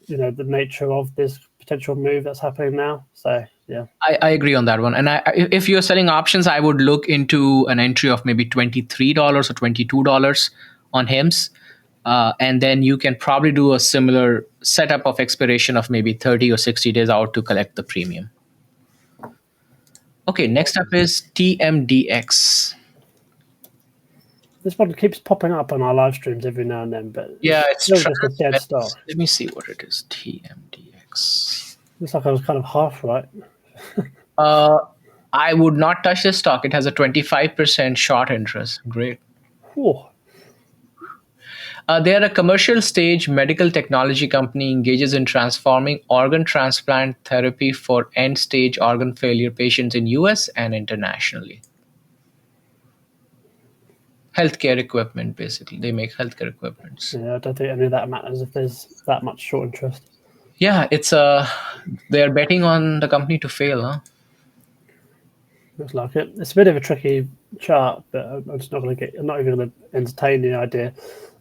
the nature of this potential move that's happening now. So yeah, I agree on that one. And if you're selling options, I would look into an entry of maybe $23 or $22 on HIMS. And then you can probably do a similar setup of expiration of maybe 30 or 60 days out to collect the premium. Okay, next up is TMDX. This one keeps popping up on our live streams every now and then, but yeah, it's still just a dead stock. Let me see what it is. TMDX. Looks like I was kind of half right. I would not touch this stock. It has a 25% short interest. Great. Whew. They are a commercial stage medical technology company engages in transforming organ transplant therapy for end stage organ failure patients in US and internationally. Healthcare equipment, basically. They make healthcare equipment. Yeah, I don't think any of that matters if there's that much short interest. Yeah, it's they're betting on the company to fail, huh? Looks like it. It's a bit of a tricky chart, but I'm just not going to I'm not even going to entertain the idea.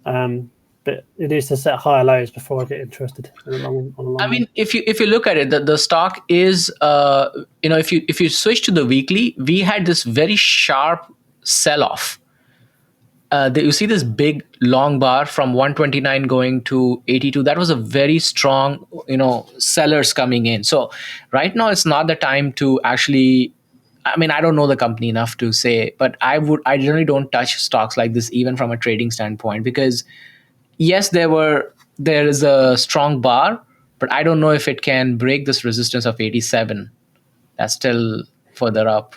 But it needs to set higher lows before I get interested in a long I mean, if you look at it, the stock is if you switch to the weekly, we had this very sharp sell off. You see this big long bar from 129 going to 82. That was a very strong, sellers coming in. So right now it's not the time to actually. I mean, I don't know the company enough to say, but I generally don't touch stocks like this, even from a trading standpoint, because yes, there is a strong bar, but I don't know if it can break this resistance of 87. That's still further up.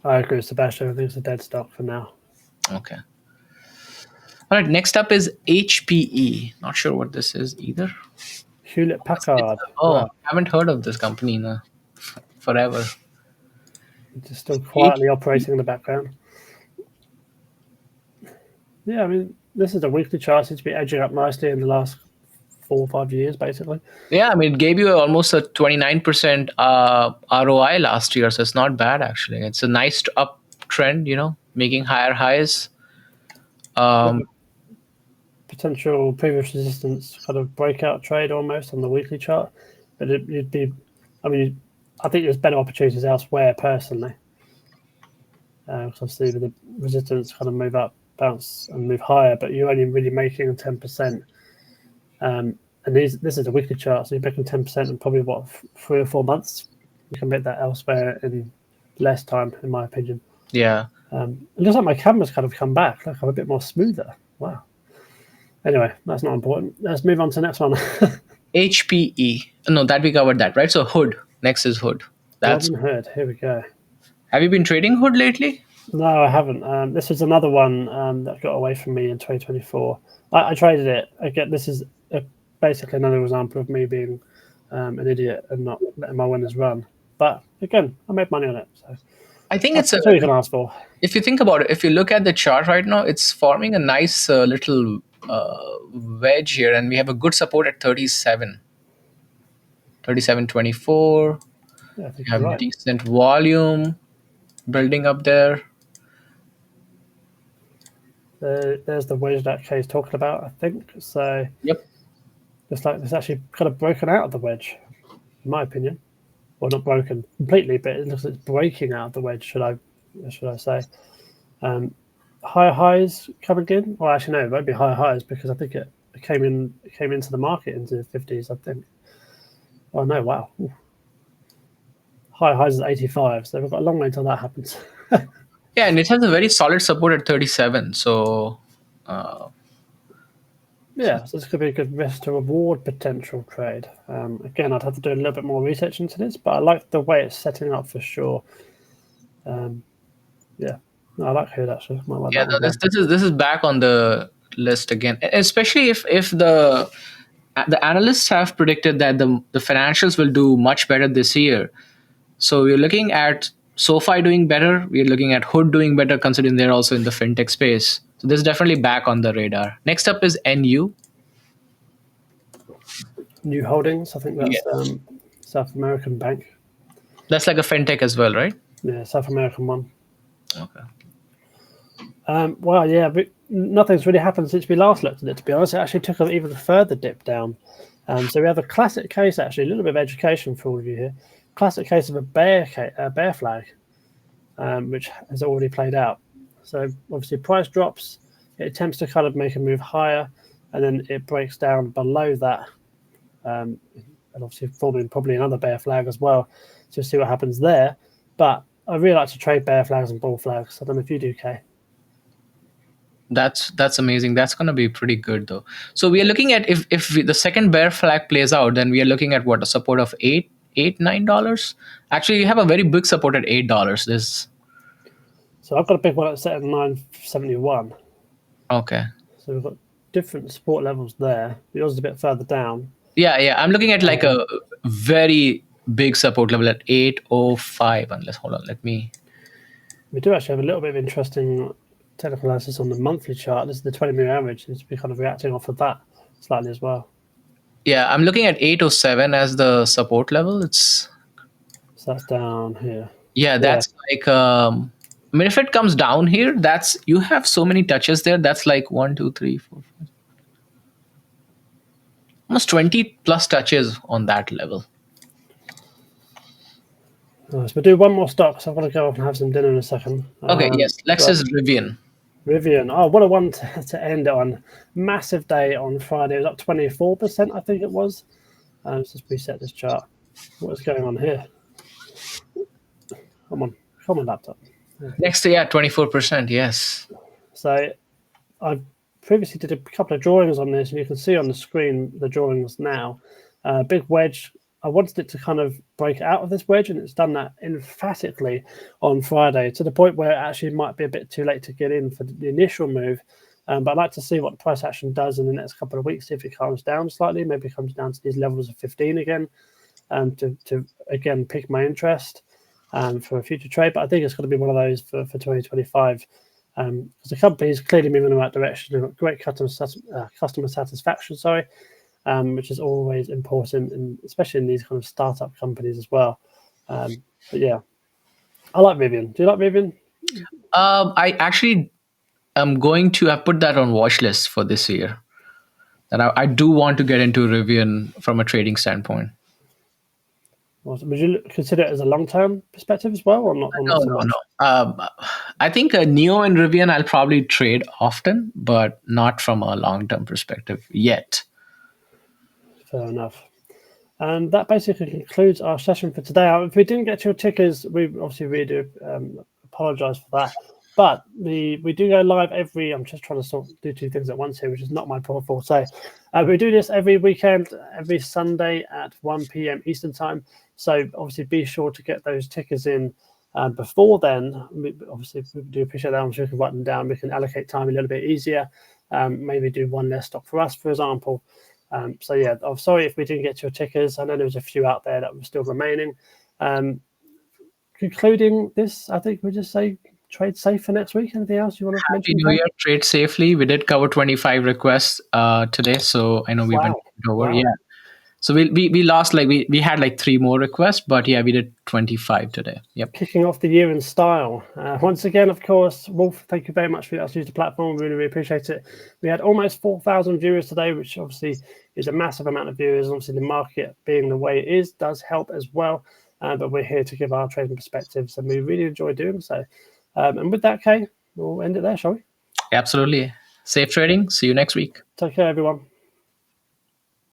I agree with Sebastian. I think it's a dead stock for now. Okay. All right. Next up is HPE. Not sure what this is either. Hewlett Packard. I haven't heard of this company in forever. Just still quietly operating in the background. Yeah, I mean, this is a weekly chart. Seems to be edging up nicely in the last 4 or 5 years, basically. Yeah, I mean, it gave you almost a 29% ROI last year, so it's not bad, actually. It's a nice uptrend, making higher highs. Potential previous resistance kind of breakout trade almost on the weekly chart, but it'd be, I think there's better opportunities elsewhere personally. Because obviously with the resistance kind of move up, bounce and move higher, but you're only really making 10%. And this is a weekly chart, so you're making 10% in probably 3 or 4 months. You can make that elsewhere in less time, in my opinion. Yeah. It looks like my camera's kind of come back. Like I'm a bit more smoother. Wow. Anyway, that's not important. Let's move on to the next one. HPE. No, that we covered that, right? So Hood. Next is Hood. That's. Robinhood. Here we go. Have you been trading Hood lately? No, I haven't. This is another one that got away from me in 2024. I traded it. Again, this is basically another example of me being an idiot and not letting my winners run. But again, I made money on it. So I think that's it's all you can ask for. if you think about it, if you look at the chart right now, it's forming a nice little wedge here, and we have a good support at 37. 37.24. Yeah, I think You you're have right. decent volume building up there. There's the wedge that Kaye's talking about, I think. So Yep. it's like it's actually kind of broken out of the wedge, in my opinion. Well, not broken completely, but it looks like it's breaking out of the wedge. Should I say? Higher highs coming in? Well, actually, no, it won't be higher highs because I think it came into the market into the 50s. I think. Oh no! Wow. Ooh. High highs is 85, so we've got a long way until that happens. Yeah, and it has a very solid support at 37. So Yeah, so this could be a good risk to reward potential trade. Again, I'd have to do a little bit more research into this, but I like the way it's setting up for sure. Yeah, no, I like Hood actually. Might like yeah, that no, one this is back on the list again, especially if the analysts have predicted that the financials will do much better this year. So we're looking at SOFI doing better. We're looking at Hood doing better, considering they're also in the fintech space. So this is definitely back on the radar. Next up is NU. New Holdings. I think that's Yes. South American bank. That's like a fintech as well, right? Yeah, South American one. Okay. Well, yeah, but nothing's really happened since we last looked at it. To be honest, it actually took an even further dip down. So we have a classic case, actually, a little bit of education for all of you here. Classic case of a bear flag, which has already played out. So obviously, price drops. It attempts to kind of make a move higher, and then it breaks down below that, and obviously forming probably another bear flag as well. So see what happens there. But I really like to trade bear flags and bull flags. I don't know if you do, Kay. That's amazing. That's gonna be pretty good though. So we are looking at the second bear flag plays out, then we are looking at what, a support of $9. Actually, you have a very big support at $8. This So I've got a big one set at 971. okay. So we've got different support levels there. Yours is a bit further down. Yeah. I'm looking at like a very big support level at 805. Unless hold on, let me. We do actually have a little bit of interesting technical analysis on the monthly chart. This is the 20-minute average. Seems to be kind of reacting off of that slightly as well. Yeah, I'm looking at 807 as the support level. It's So that's down here. yeah, that's like I mean, if it comes down here, that's you have so many touches there. That's like 1, 2, 3, 4, 5, almost 20 plus touches on that level. Nice. We'll do one more stock, so I've got to go off and have some dinner in a second. Okay, yes. Next is Rivian. Rivian. Oh, what a one to end it on. Massive day on Friday. It was up 24%, I think it was. Let's just reset this chart. What is going on here? Come on, laptop. Next, yeah, 24%. Yes. So I previously did a couple of drawings on this, and you can see on the screen the drawings now. Big wedge. I wanted it to kind of break out of this wedge, and it's done that emphatically on Friday to the point where it actually might be a bit too late to get in for the initial move. But I'd like to see what price action does in the next couple of weeks, see if it calms down slightly, maybe it comes down to these levels of 15 again, to again pique my interest for a future trade. But I think it's going to be one of those for 2025. Because the company is clearly moving in the right direction. They've got great customer satisfaction, which is always important, and especially in these kind of startup companies as well. But yeah, I like Rivian. Do you like Rivian? I actually am going to have put that on watch list for this year. And I do want to get into Rivian from a trading standpoint. Awesome. Would you consider it as a long-term perspective as well, or not? Or not so much? No. I think Neo and Rivian I'll probably trade often, but not from a long-term perspective yet. Fair enough. And that basically concludes our session for today. If we didn't get to your tickers, we obviously really do apologise for that. But we do go live I'm just trying to do two things at once here, which is not my proper forte. We do this every weekend, every Sunday at 1 p.m. Eastern time. So obviously be sure to get those tickers in before then. Obviously, we do appreciate that. I'm sure we can write them down. We can allocate time a little bit easier. Maybe do one less stock for us, for example. So yeah, I'm sorry if we didn't get your tickers. I know there was a few out there that were still remaining. Concluding this, I think we just say trade safe for next week. Anything else you want to mention? Happy New Year, trade safely. We did cover 25 requests today, so I know we went over. Wow. Yeah. So we lost we had 3 more requests, but yeah, we did 25 today. Yep. Kicking off the year in style. Once again, of course, Wolf, thank you very much for us using the platform. We really appreciate it. We had almost 4,000 viewers today, which obviously is a massive amount of viewers. Obviously, the market being the way it is does help as well. But we're here to give our trading perspectives, and we really enjoy doing so. And with that, Kaye, we'll end it there, shall we? Absolutely. Safe trading. See you next week. Take care, everyone.